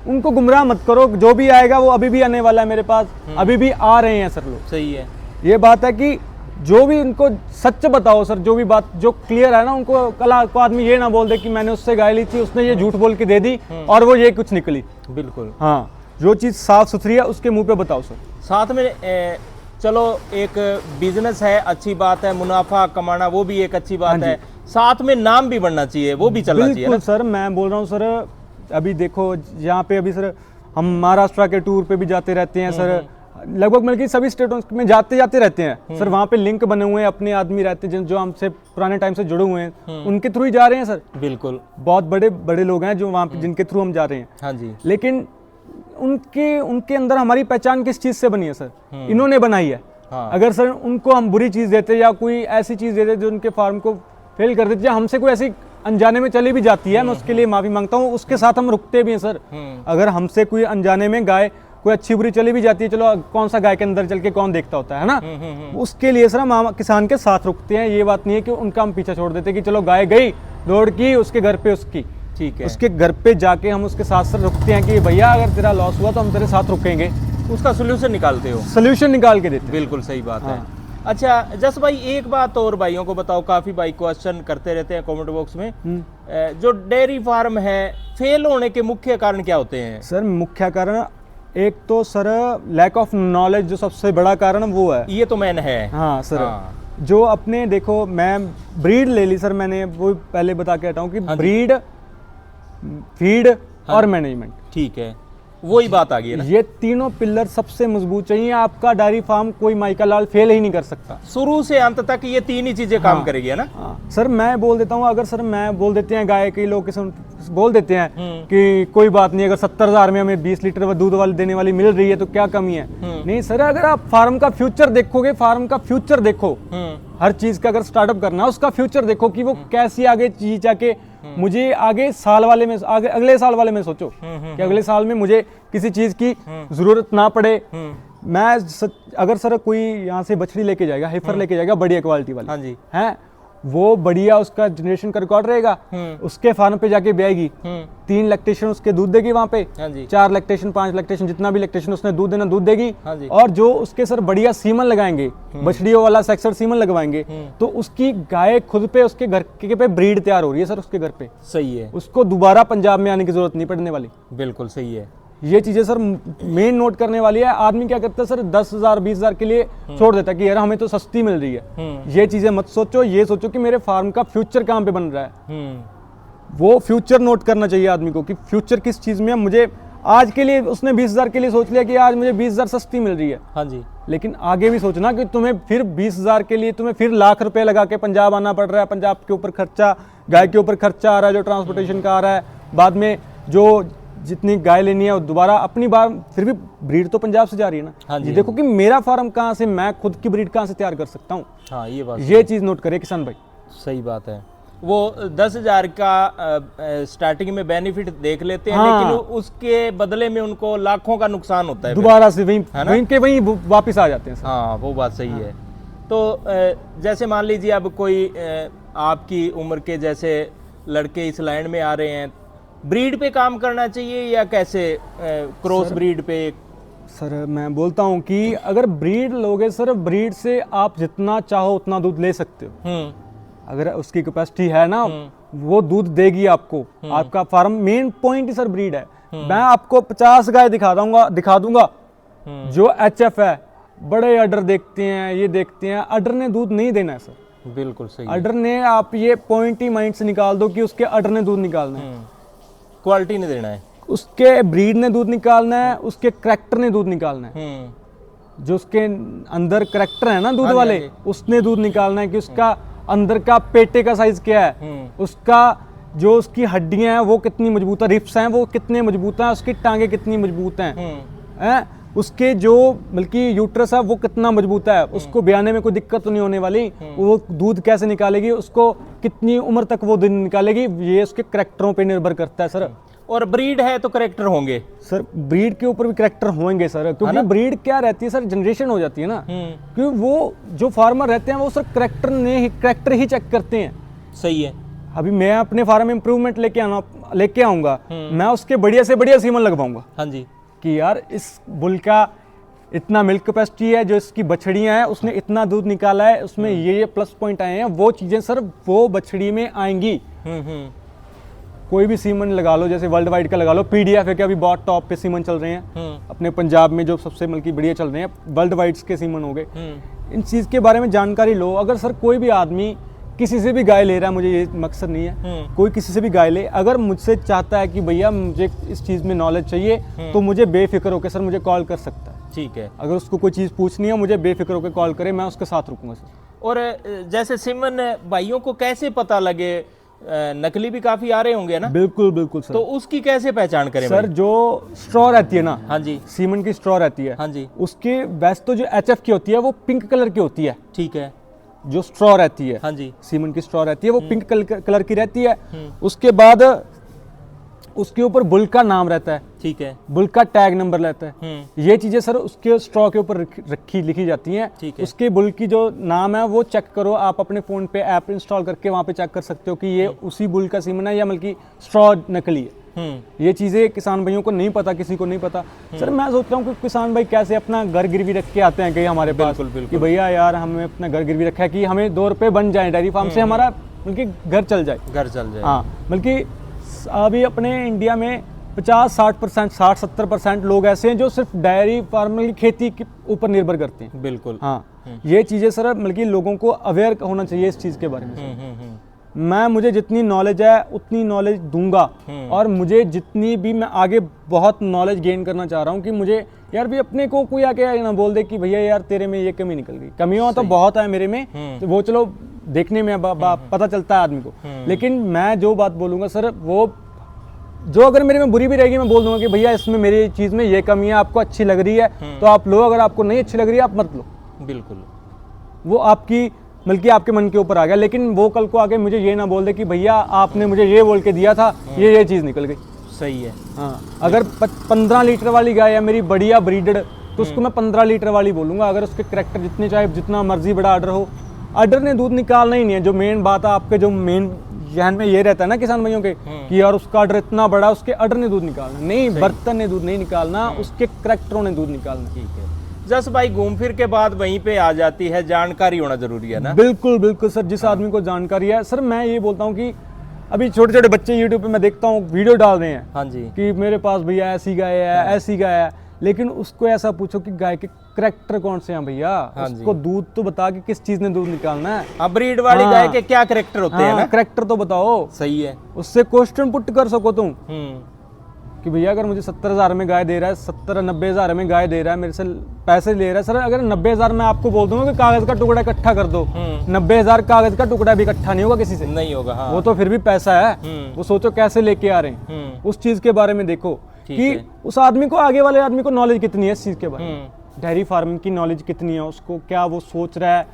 उनको गुमराह मत करो। जो भी आएगा वो अभी भी आने वाला है, मेरे पास अभी भी आ रहे हैं सर लोग। सही है। ये बात है कि जो भी उनको सच बताओ सर, जो भी बात जो क्लियर है ना, उनको कल को आदमी ये ना बोल दे कि मैंने उससे गाय ली थी, उसने ये झूठ बोल के दे दी और वो ये कुछ निकली। बिल्कुल, हाँ, जो चीज़ साफ सुथरी है उसके मुंह पे बताओ सर। साथ में चलो एक बिजनेस है, अच्छी बात है, मुनाफा कमाना वो भी एक अच्छी बात है, साथ में नाम भी बढ़ना चाहिए, वो भी चलना चाहिए ना? बिल्कुल सर, मैं बोल रहा हूँ सर, अभी देखो यहाँ पे अभी सर हम महाराष्ट्र के टूर पे भी जाते रहते हैं सर, लगभग मिलकर सभी स्टेटों में जाते रहते हैं सर। वहाँ पे लिंक बने हुए हैं, अपने आदमी रहते हैं जो हमसे पुराने टाइम से जुड़े हुए हैं, उनके थ्रू ही जा रहे हैं सर। बिल्कुल, बहुत बड़े बड़े लोग हैं जो वहाँ पे जिनके थ्रू हम जा रहे हैं। हाँ जी, लेकिन उनके अंदर हमारी पहचान किस चीज से बनी है सर? इन्होंने बनाई है। हाँ। अगर सर उनको हम बुरी चीज देते या कोई ऐसी चीज देते जो उनके फार्म को फेल कर देती, या हमसे कोई ऐसी अनजाने में चली भी जाती है, मैं उसके लिए माफी मांगता हूँ, उसके साथ हम रुकते भी हैं सर। अगर हमसे कोई अनजाने में गाय कोई अच्छी बुरी चली भी जाती है, चलो कौन सा गाय के अंदर चल के कौन देखता होता है ना, उसके लिए सर हम किसान के साथ रुकते हैं। ये बात नहीं है कि उनका हम पीछा छोड़ देते कि चलो गाय गई दौड़ की उसके घर पे उसकी, ठीक है, उसके घर पे जाके हम उसके साथ सर रुकते हैं कि भैया अगर तेरा लॉस हुआ तो हम तेरे साथ रुकेंगे, उसका सोल्यूशन निकालते हो। सोल्यूशन निकाल के देते हैं। बिल्कुल सही बात है। हाँ। अच्छा जस भाई, एक बात और भाइयों को बताओ, काफी भाई क्वेश्चन करते रहते हैं कमेंट बॉक्स में, जो डेयरी फार्म है फेल होने के मुख्य कारण क्या होते हैं? सर मुख्य कारण एक तो सर लैक ऑफ नॉलेज, जो सबसे बड़ा कारण वो है। ये तो मैन है। हाँ सर, हाँ। जो अपने देखो मैं ब्रीड ले ली सर, मैंने वो पहले बता के हटाऊं कि ब्रीड, फीड और मैनेजमेंट, ठीक है, वही बात आ गई है ना। ये तीनों पिलर सबसे मजबूत चाहिए। आपका डेयरी फार्म कोई माइका लाल फेल ही नहीं कर सकता। शुरू से अंत तक ये 3 ही चीजें काम करेगी, है ना? हाँ। सर मैं बोल देता हूँ, अगर सर मैं बोल देते हैं गाय के लोग बोल देते हैं कि कोई बात नहीं, अगर 70,000 में हमें 20 लीटर दूध वाली देने वाली मिल रही है तो क्या कमी है? नहीं सर, अगर आप फार्म का फ्यूचर देखोगे, फार्म का फ्यूचर देखो, हर चीज का अगर स्टार्टअप करना है उसका फ्यूचर देखो कि वो कैसी आगे चीज जाके मुझे आगे साल वाले में अगले साल वाले में सोचो कि अगले साल में मुझे किसी चीज की जरूरत ना पड़े। अगर सर कोई यहाँ से बछड़ी लेके जाएगा, हेफर लेके जाएगा बढ़िया क्वालिटी वाली, हाँ जी, है वो बढ़िया, उसका जनरेशन का रिकॉर्ड रहेगा, उसके फार्म पे जाके ब्याएगी, 3 लैक्टेशन उसके दूध देगी वहां पे, हाँ जी, 4 लैक्टेशन 5 लैक्टेशन जितना भी लैक्टेशन उसने दूध देना दूध देगी, हाँ जी, और जो उसके सर बढ़िया सीमन लगाएंगे, बछड़ियों वाला सेक्सर सीमन लगवाएंगे, तो उसकी गाय खुद पे उसके घर के पे ब्रीड तैयार हो रही है सर उसके घर पे। सही है, उसको दोबारा पंजाब में आने की जरूरत नहीं पड़ने वाली। बिल्कुल सही है। ये चीजें सर मेन नोट करने वाली है। आदमी क्या करता है सर, 10,000 20,000 के लिए छोड़ देता है कि यार हमें तो सस्ती मिल रही है। ये चीजें मत सोचो, ये सोचो कि मेरे फार्म का फ्यूचर कहाँ पे बन रहा है। वो फ्यूचर नोट करना चाहिए आदमी को कि फ्यूचर किस चीज में है। मुझे आज के लिए उसने 20,000 के लिए सोच लिया कि आज मुझे 20,000 सस्ती मिल रही है, हाँ जी, लेकिन आगे भी सोचना कि तुम्हें फिर 20,000 के लिए तुम्हें फिर लाख रुपए लगा के पंजाब आना पड़ रहा है। पंजाब के ऊपर खर्चा, गाय के ऊपर खर्चा आ रहा है, जो ट्रांसपोर्टेशन का आ रहा है, बाद में जो जितनी गाय लेनी है वो दोबारा अपनी बार, फिर भी ब्रीड तो पंजाब से जा रही है ना। हाँ जी, ये देखो कि मेरा फार्म कहाँ से, मैं खुद की ब्रीड कहाँ से तैयार कर सकता हूँ। हाँ ये बात ये चीज़ नोट करे किसान भाई। सही बात है। वो 10,000 का स्टार्टिंग में बेनिफिट देख लेते हैं, हाँ। लेकिन उसके बदले में उनको लाखों का नुकसान होता है फिर। दोबारा से वहीं है ना? वहीं के वहीं वापिस आ जाते हैं सर। हाँ वो बात सही है। तो जैसे मान लीजिए अब कोई आपकी उम्र के जैसे लड़के इस लाइन में आ रहे हैं, ब्रीड पे काम करना चाहिए या कैसे, क्रॉस ब्रीड पे? सर मैं बोलता हूँ कि अगर ब्रीड लोगे सर, ब्रीड से आप जितना चाहो उतना दूध ले सकते हो। अगर उसकी कैपेसिटी है ना, वो दूध देगी आपको। आपका फार्म मेन पॉइंट ही सर ब्रीड है। मैं आपको 50 गाय दिखा दूंगा जो HF है, बड़े अडर देखते हैं, ये देखते हैं, अडर ने दूध नहीं देना है सर। बिल्कुल सही। अडर ने, आप ये पॉइंट ही माइंड से निकाल दो कि उसके अडर ने दूध निकालना है, क्वालिटी नहीं देना है, उसके ब्रीड ने दूध निकालना है, उसके करैक्टर ने दूध निकालना है। जो उसके अंदर करैक्टर है ना दूध वाले, उसने दूध निकालना है कि उसका अंदर का पेटे का साइज क्या है, उसका जो उसकी हड्डियां हैं वो कितनी मजबूत है, रिप्स हैं वो कितने मजबूत हैं, उसकी टांगे कितनी मजबूत हैं, उसके जो बल्कि यूट्रस है वो कितना मजबूत है, उसको ब्याने में कोई दिक्कत तो नहीं होने वाली, वो दूध कैसे निकालेगी, उसको कितनी उम्र तक वो दूध निकालेगी, ये उसके करैक्टरों पे निर्भर करता है सर। और ब्रीड है तो करैक्टर होंगे सर, ब्रीड के ऊपर भी करैक्टर होंगे सर, क्योंकि ब्रीड क्या रहती है सर, जनरेशन हो जाती है ना। क्योंकि वो जो फार्मर रहते हैं वो सर करैक्टर ही चेक करते हैं। सही है। अभी मैं अपने फार्म में इंप्रूवमेंट लेके आऊंगा, मैं उसके बढ़िया से बढ़िया सीमन लगवाऊंगा। हाँ जी, कि यार इस बुल का इतना मिल्क कैपेसिटी है, जो इसकी बछड़ियां हैं उसने इतना दूध निकाला है, उसमें ये प्लस पॉइंट आए हैं, वो चीजें सर वो बछड़ी में आएंगी। कोई भी सीमन लगा लो, जैसे वर्ल्ड वाइड का लगा लो, PDF है कि अभी बहुत टॉप पे सीमन चल रहे हैं अपने पंजाब में, जो सबसे बल्कि बढ़िया चल रहे हैं, वर्ल्ड वाइड के सीमन हो गए। इन चीज के बारे में जानकारी लो। अगर सर कोई भी आदमी किसी से भी गाय ले रहा है, मुझे ये मकसद नहीं है, कोई किसी से भी गाय ले, अगर मुझसे चाहता है कि भैया मुझे इस चीज में नॉलेज चाहिए, तो मुझे बेफिक्र होकर सर मुझे कॉल कर सकता है। ठीक है। अगर उसको कोई चीज पूछनी है, मुझे बेफिक्र होकर कॉल करे, मैं उसके साथ रुकूंगा सर। और जैसे सिमन भाइयों को कैसे पता लगे, नकली भी काफी आ रहे होंगे ना? बिल्कुल बिल्कुल सर। तो उसकी कैसे पहचान करें सर भाई? जो स्ट्रॉ रहती है ना, हाँ जी, सीमन की स्ट्रॉ रहती है, हाँ जी, उसके वैसे तो जो HF की होती है वो पिंक कलर की होती है। ठीक है। जो स्ट्रॉ रहती है, हाँ जी, सीमन की स्ट्रॉ रहती है वो पिंक कलर की रहती है। उसके बाद उसके ऊपर बुल का नाम रहता है, ठीक है, बुल का टैग नंबर रहता है। ये चीजें सर उसके स्ट्रॉ के ऊपर लिखी जाती हैं। ठीक है। उसके बुल की जो नाम है वो चेक करो, आप अपने फोन पे ऐप इंस्टॉल करके वहां पे चेक कर सकते हो कि ये उसी बुल का सीमन है या बल्कि स्ट्रॉ नकली है। ये चीजें किसान भाइयों को नहीं पता, किसी को नहीं पता। सर मैं सोचता हूँ कि किसान भाई कैसे अपना घर गिरवी रख के आते हैं कहीं हमारे पास, कि भैया यार हमें अपना घर गिरवी रखा है कि हमें 2 रुपए बन जाए डेयरी फार्म से, हमारा बल्कि घर चल जाए। हाँ, बल्कि अभी अपने इंडिया में 50-60%, 60-70% लोग ऐसे हैं जो सिर्फ डेयरी फार्म की खेती के ऊपर निर्भर करते हैं। बिल्कुल। हाँ, ये चीजें सर बल्कि लोगों को अवेयर होना चाहिए इस चीज के बारे में। मैं मुझे जितनी नॉलेज है उतनी नॉलेज दूंगा, और मुझे जितनी भी मैं आगे बहुत नॉलेज गेन करना चाह रहा हूँ कि मुझे यार भी अपने को कोई आके ना बोल दे कि भैया यार तेरे में ये कमी निकल गई। कमियां तो बहुत है मेरे में, तो वो चलो देखने में पता चलता है आदमी को, लेकिन मैं जो बात बोलूंगा सर वो जो अगर मेरे में बुरी भी रहेगी मैं बोल दूंगा कि भैया इसमें मेरी चीज में ये कमी है, आपको अच्छी लग रही है तो आप लो, अगर आपको नहीं अच्छी लग रही है आप मत लो। बिल्कुल। वो आपकी बल्कि आपके मन के ऊपर आ गया, लेकिन वो कल को आके मुझे ये ना बोल दे कि भैया आपने मुझे ये बोल के दिया था, ये चीज निकल गई। सही है। हाँ, अगर 15 लीटर वाली गाय है मेरी बढ़िया ब्रीडेड, तो उसको मैं 15 लीटर वाली बोलूंगा। अगर उसके करैक्टर जितने चाहे जितना मर्जी बड़ा आर्डर हो, आर्डर ने दूध निकालना ही नहीं है। जो मेन बात है आपके, जो मेन जहन में ये रहता है ना किसान भाइयों के कि यार उसका आर्डर इतना बड़ा, उसके आर्डर ने दूध निकालना नहीं, बर्तन ने दूध नहीं निकालना, उसके करैक्टरों ने दूध निकालना। ठीक है। जस भाई घूम फिर के बाद वहीं पे आ जाती है जानकारी होना जरूरी है ना? बिल्कुल बिल्कुल सर, जिस आदमी को जानकारी है सर, मैं ये बोलता हूँ कि अभी छोटे छोटे बच्चे यूट्यूब पे मैं देखता हूँ वीडियो डाल रहे हैं, हाँ जी, कि मेरे पास भैया ऐसी गाय है, ऐसी गाय है, लेकिन उसको ऐसा पूछो कि गाय के करैक्टर कौन से हैं भैया, उसको दूध तो बता कि किस चीज ने दूध निकालना है। हाँ, ब्रीड वाली गाय के क्या करैक्टर होते हैं ना? करैक्टर तो बताओ। सही है। उससे क्वेश्चन पुट कर सको तुम कि भैया अगर मुझे 70,000 में गाय दे रहा है, 70-90,000 में गाय दे रहा है, मेरे से पैसे ले रहा है, सर अगर 90,000 में आपको बोल दूंगा कि कागज का टुकड़ा इकट्ठा कर दो, 90,000 कागज का टुकड़ा भी इकट्ठा नहीं होगा किसी से, नहीं होगा। हाँ। वो तो फिर भी पैसा है, वो सोचो कैसे लेके आ रहे हैं, उस चीज के बारे में देखो। ठीक कि है। उस आदमी को, आगे वाले आदमी को नॉलेज कितनी है इस चीज के बारे में, डेयरी फार्मिंग की नॉलेज कितनी है उसको, क्या वो सोच रहा है,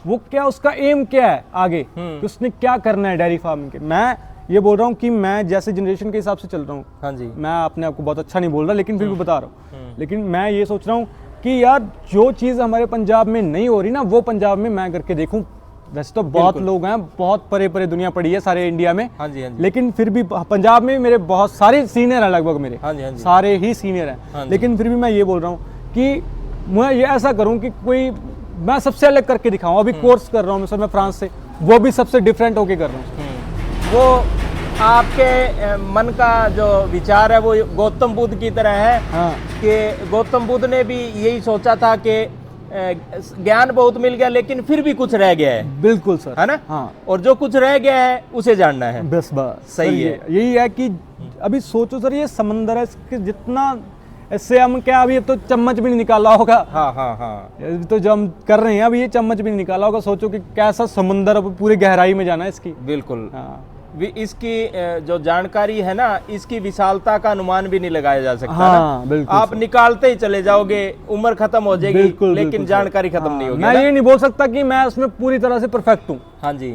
वो क्या उसका एम क्या है आगे, कि उसने क्या करना है डेयरी फार्मिंग के। मैं ये बोल रहा हूँ कि मैं जैसे जनरेशन के हिसाब से चल रहा हूँ, हाँ जी, मैं अपने आप को बहुत अच्छा नहीं बोल रहा, लेकिन फिर भी बता रहा हूँ, लेकिन मैं ये सोच रहा हूँ कि यार जो चीज़ हमारे पंजाब में नहीं हो रही ना, वो पंजाब में मैं करके देखूँ। वैसे तो बहुत लोग हैं, बहुत परे परे दुनिया पड़ी है सारे इंडिया में, हाँ जी, हाँ जी, लेकिन फिर भी पंजाब में मेरे बहुत सारे सीनियर हैं, लगभग मेरे हाँ जी, हाँ जी, सारे ही सीनियर हैं, हाँ जी। लेकिन फिर भी मैं ये बोल रहा हूँ कि मैं ये ऐसा करूँ कि कोई मैं सबसे अलग करके दिखाऊँ। अभी कोर्स कर रहा हूँ सर मैं फ्रांस से, वो भी सबसे डिफरेंट होके कर रहा हूँ। वो आपके मन का जो विचार है वो गौतम बुद्ध की तरह है, हाँ कि गौतम बुद्ध ने भी यही सोचा था कि ज्ञान बहुत मिल गया लेकिन फिर भी कुछ रह गया है बिल्कुल सर, है ना, हाँ और जो कुछ रह गया है उसे जानना है। बस बस सही सर, है। यही है कि अभी सोचो सर, ये समंदर है, इसके जितना इससे हम क्या, अभी तो चम्मच भी नहीं निकाला होगा, हाँ हाँ हाँ, अभी तो जो हम कर रहे हैं अभी ये चम्मच भी नहीं निकाला होगा। सोचो कि कैसा समंदर, अब पूरी गहराई में जाना है इसकी। बिल्कुल। हाँ इसकी जो जानकारी है ना, इसकी विशालता का अनुमान भी नहीं लगाया जा सकता हाँ, ना। बिल्कुल आप निकालते ही चले जाओगे, उम्र खत्म हो जाएगी, बिल्कुल, लेकिन बिल्कुल जानकारी सर। खत्म हाँ, नहीं होगी मैं ना? ये नहीं बोल सकता कि मैं उसमें पूरी तरह से परफेक्ट हूँ, हाँ जी,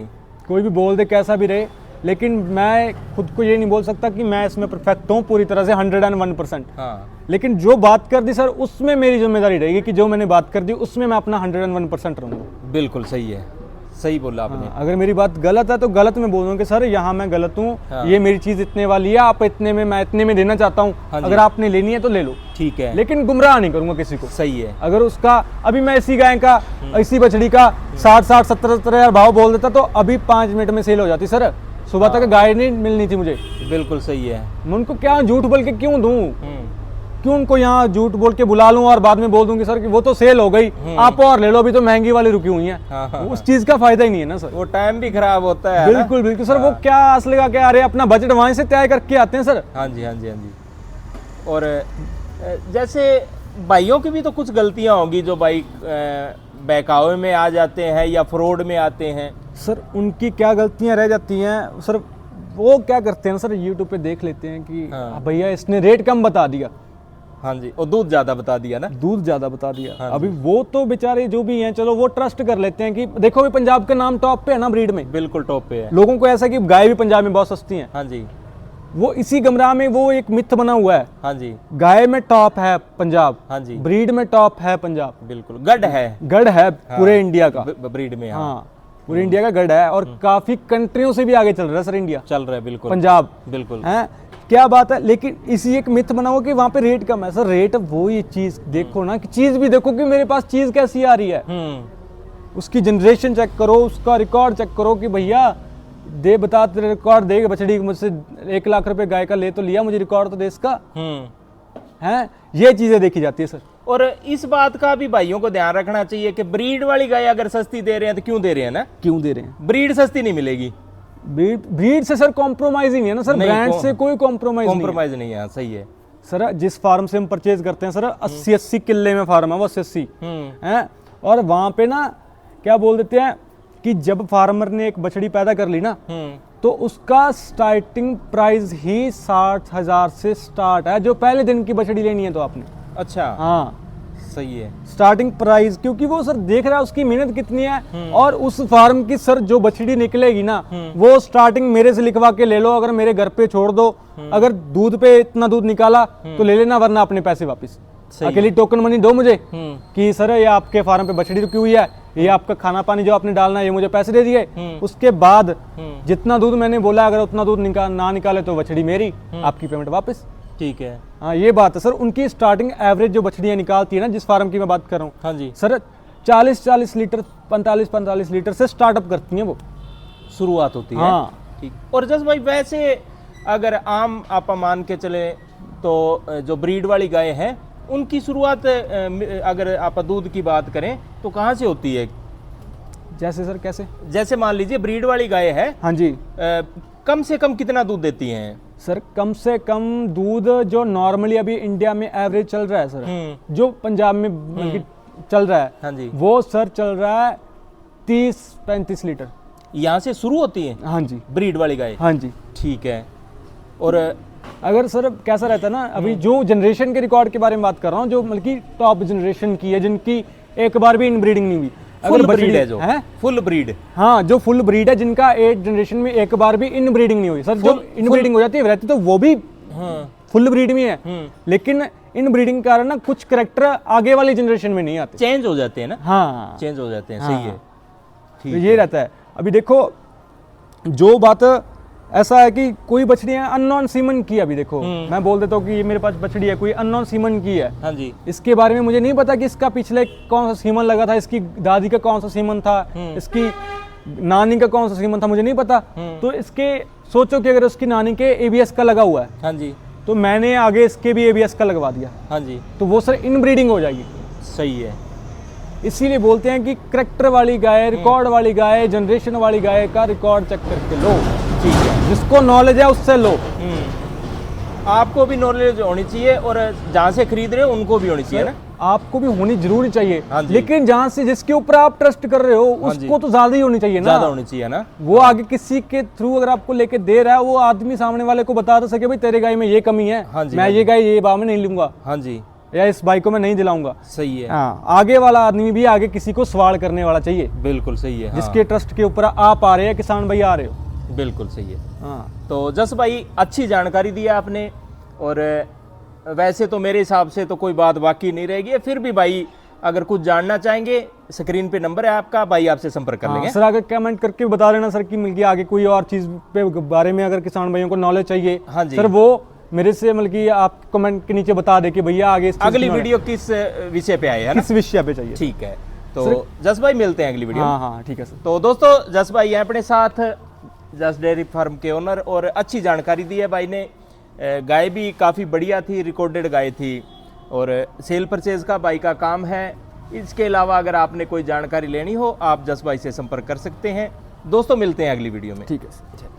कोई भी बोल दे कैसा भी रहे, लेकिन मैं खुद को ये नहीं बोल सकता कि मैं इसमें परफेक्ट हूँ पूरी तरह से 101%। हाँ लेकिन जो बात कर दी सर, उसमें मेरी जिम्मेदारी रहेगी कि जो मैंने बात कर दी उसमें मैं अपना 101% रहूँगा। बिल्कुल सही है, सही बोला आपने। हाँ, अगर मेरी बात गलत है तो गलत में बोलूँ कि सर यहाँ मैं गलत हूँ, हाँ। ये मेरी चीज़ इतने वाली है, आप इतने में, मैं इतने में देना चाहता हूँ, हाँ जी। अगर आपने लेनी है तो ले लो, ठीक है, लेकिन गुमराह नहीं करूँगा किसी को। सही है। अगर उसका अभी मैं इसी गाय का, इसी बछड़ी का 60-70 हजार भाव बोल देता तो अभी 5 मिनट में सेल हो जाती सर। सुबह तक गाय नहीं मिलनी थी मुझे, बिल्कुल सही है। मैं उनको क्या झूठ बोल के क्यों दूं, क्यों उनको यहाँ झूठ बोल के बुला लूं और बाद में बोल दूंगी सर कि वो तो सेल हो गई, आप और ले लो, अभी तो महंगी वाली रुकी हुई है। हाँ, हाँ, उस चीज का फायदा ही नहीं है ना सर। वो टाइम भी खराब होता है ना? बिल्कुल बिल्कुल सर, वो क्या आस लगा के आ रहे हैं, अपना बजट वहीं से तय करके आते हैं सर। हाँ जी, हाँ जी, हाँ जी। और जैसे भाइयों की भी तो कुछ गलतियां होंगी, जो भाई बहकावे में आ जाते हैं या फ्रॉड में आते हैं। सर उनकी क्या गलतियां रह जाती हैं सर, वो क्या करते हैं सर, यूट्यूब पे देख लेते हैं कि हाँ। भैया इसने रेट कम बता दिया, हाँ जी, और दूध ज्यादा बता दिया ना। दूध ज्यादा बता दिया। हाँ अभी वो तो बेचारे जो भी हैं, चलो वो ट्रस्ट कर लेते हैं कि देखो अभी पंजाब का नाम टॉप पे है ना ब्रीड में, बिल्कुल टॉप पे है। लोगों को ऐसा कि गाय भी पंजाब में बहुत सस्ती हैं, हाँ जी, वो इसी गमराह में वो एक मिथ बना हुआ है। हाँ जी, गाय में टॉप है पंजाब, हाँ जी, ब्रीड में टॉप है पंजाब, बिल्कुल गढ़ है, गढ़ है पूरे इंडिया का, ब्रीड में। हाँ, हाँ पूरे इंडिया का गढ़ है, और काफी कंट्रियों से भी आगे चल रहा है सर इंडिया, चल रहा है बिल्कुल, पंजाब बिल्कुल। है, क्या बात है। लेकिन इसी एक मिथ बना हुआ कि वहां पे रेट कम है सर, रेट वो ये चीज देखो ना, कि चीज भी देखो कि मेरे पास चीज कैसी आ रही है, उसकी जनरेशन चेक करो, उसका रिकॉर्ड चेक करो कि भैया दे बता, तेरे रिकॉर्ड दे, बछड़ी मुझसे 1 लाख रुपए गाय का ले तो लिया, मुझे रिकॉर्ड तो दे इसका है, ये चीजें देखी जाती है सर। और इस बात का भी भाइयों को ध्यान रखना चाहिए कि ब्रीड वाली गाय अगर सस्ती दे रहे हैं तो क्यों दे रहे हैं ना, क्यों दे रहे हैं, ब्रीड सस्ती नहीं मिलेगी, ब्रीड से सर कॉम्प्रोमाइज ही नहीं है ना सर, नहीं, ब्रांड से कोई कॉम्प्रोमाइज नहीं है कॉम्प्रोमाइज नहीं है। सही है सर। जिस फार्म से हम परचेज करते हैं सर, 80-80 किले में फार्म है वो, 80 है, और वहां पे ना क्या बोल देते हैं कि जब फार्मर ने एक बछड़ी पैदा कर ली ना, तो उसका स्टार्टिंग प्राइस ही 60,000 से स्टार्ट है, जो पहले दिन की बछड़ी लेनी है तो आपने। अच्छा, हाँ सही है, स्टार्टिंग प्राइस, क्योंकि वो सर देख रहा है उसकी मेहनत कितनी है, और उस फार्म की सर जो बछड़ी निकलेगी ना, वो स्टार्टिंग मेरे से लिखवा के ले लो, अगर मेरे घर पे छोड़ दो, अगर दूध पे इतना दूध निकाला तो ले लेना, वरना अपने पैसे वापस। अकेली टोकन मनी दो मुझे कि सर ये आपके फार्म पे बछड़ी रुकी हुई है, ये आपका खाना पानी जो आपने डालना है, ये मुझे पैसे दे दिए, उसके बाद जितना दूध मैंने बोला अगर उतना दूध ना निकाले तो बछड़ी मेरी, आपकी पेमेंट वापस। ठीक है। हाँ ये बात है सर। उनकी स्टार्टिंग एवरेज जो बछड़ियाँ निकालती है ना, जिस फार्म की मैं बात कर रहा हूँ, हाँ जी, सर 40-40 लीटर 45-45 लीटर से स्टार्टअप करती हैं वो, शुरुआत होती है। हाँ ठीक। और जस भाई वैसे अगर आम आप मान के चले तो जो ब्रीड वाली गाय है उनकी शुरुआत अगर आप दूध की बात करें तो कहाँ से होती है? जैसे सर कैसे? जैसे मान लीजिए ब्रीड वाली गाय है, हाँ जी, कम से कम कितना दूध देती हैं? सर कम से कम दूध जो नॉर्मली अभी इंडिया में एवरेज चल रहा है सर, जो पंजाब में बल्कि चल रहा है, हाँ जी, वो सर चल रहा है 30-35 लीटर। यहाँ से शुरू होती है? हाँ जी, ब्रीड वाली गाय। हाँ जी। ठीक है। और अगर सर कैसा रहता है ना, अभी जो जनरेशन के रिकॉर्ड के बारे में बात कर रहा हूँ, जो मतलब की टॉप जनरेशन की है, जिनकी एक बार भी इनब्रीडिंग नहीं हुई, फुल ब्रीड है जो है, फुल ब्रीड, हाँ जो फुल ब्रीड है, जिनका 8 जनरेशन में एक बार भी इनब्रीडिंग नहीं हुई सर। जो इनब्रीडिंग हो जाती है रहती तो वो भी फुल ब्रीड में है, लेकिन इनब्रीडिंग के कारण ना कुछ कैरेक्टर आगे वाली जनरेशन में नहीं आते, चेंज हो जाते हैं ना। हाँ चेंज हो जाते हैं, सही है। तो ये रहता है। अभी देखो जो बात ऐसा है कि कोई बछड़ियां अननोन सीमन की, अभी देखो मैं बोल देता हूँ कि ये मेरे पास बछड़ी है, कोई अननोन सीमन की है, हाँ जी, इसके बारे में मुझे नहीं पता कि इसका पिछले कौन सा सीमन लगा था, इसकी दादी का कौन सा सीमन था, इसकी नानी का कौन सा सीमन था, मुझे नहीं पता। तो इसके सोचो कि अगर उसकी नानी के ABS का लगा हुआ है, हाँ जी, तो मैंने आगे इसके भी ABS का लगवा दिया, हाँ जी, तो वो सर इनब्रीडिंग हो जाएगी। सही है। इसीलिए बोलते हैं कि करेक्टर वाली गाय, रिकॉर्ड वाली गाय, जनरेशन वाली गाय का रिकॉर्ड चेक करके लो। ठीक है, जिसको नॉलेज है उससे लो। आपको भी नॉलेज होनी चाहिए और जहाँ से खरीद रहे हो उनको भी होनी चाहिए ना। आपको भी होनी जरूरी चाहिए, हाँ जी। लेकिन जहाँ से जिसके ऊपर आप ट्रस्ट कर रहे हो उसको तो ज्यादा ही होनी चाहिए ना, ज्यादा होनी चाहिए ना। वो आगे किसी के थ्रू अगर आपको लेके दे रहा है, वो आदमी सामने वाले को बता तो सके भाई तेरे गाय में ये कमी है, हाँ जी, मैं हाँ ये गाय ये भाव में नहीं लूंगा, हाँ जी, या इस बाइक को मैं नहीं दिलाऊंगा। सही है। हाँ, आगे वाला आदमी भी आगे किसी को सवाल करने वाला चाहिए, बिल्कुल सही है। हाँ, जिसके ट्रस्ट के ऊपर आप आ रहे हैं, किसान भाई आ रहे हो। बिल्कुल सही है। हाँ तो जस भाई अच्छी जानकारी दी है आपने, और वैसे तो मेरे हिसाब से तो कोई बात बाकी नहीं रहेगी, फिर भी भाई अगर कुछ जानना चाहेंगे स्क्रीन पे नंबर है आपका, भाई आपसे संपर्क कर लेंगे। सर आगे कमेंट करके बता देना सर कि मिल गया, आगे कोई और चीज पे बारे में अगर किसान भाइयों को नॉलेज चाहिए, हाँ जी, सर वो मेरे से मतलब कि आप कमेंट के नीचे बता दे कि भैया आगे इस चीज़ अगली की वीडियो किस विषय पे आए है ना, किस विषय पे चाहिए। ठीक है। तो जस भाई मिलते हैं अगली वीडियो। हाँ हाँ ठीक है सर। तो दोस्तों जस भाई हैं अपने साथ, जस डेयरी फार्म के ओनर, और अच्छी जानकारी दी है भाई ने। गाय भी काफ़ी बढ़िया थी, रिकॉर्डेड गाय थी, और सेल परचेज का भाई का काम है। इसके अलावा अगर आपने कोई जानकारी लेनी हो, आप जस भाई से संपर्क कर सकते हैं। दोस्तों मिलते हैं अगली वीडियो में। ठीक है सर।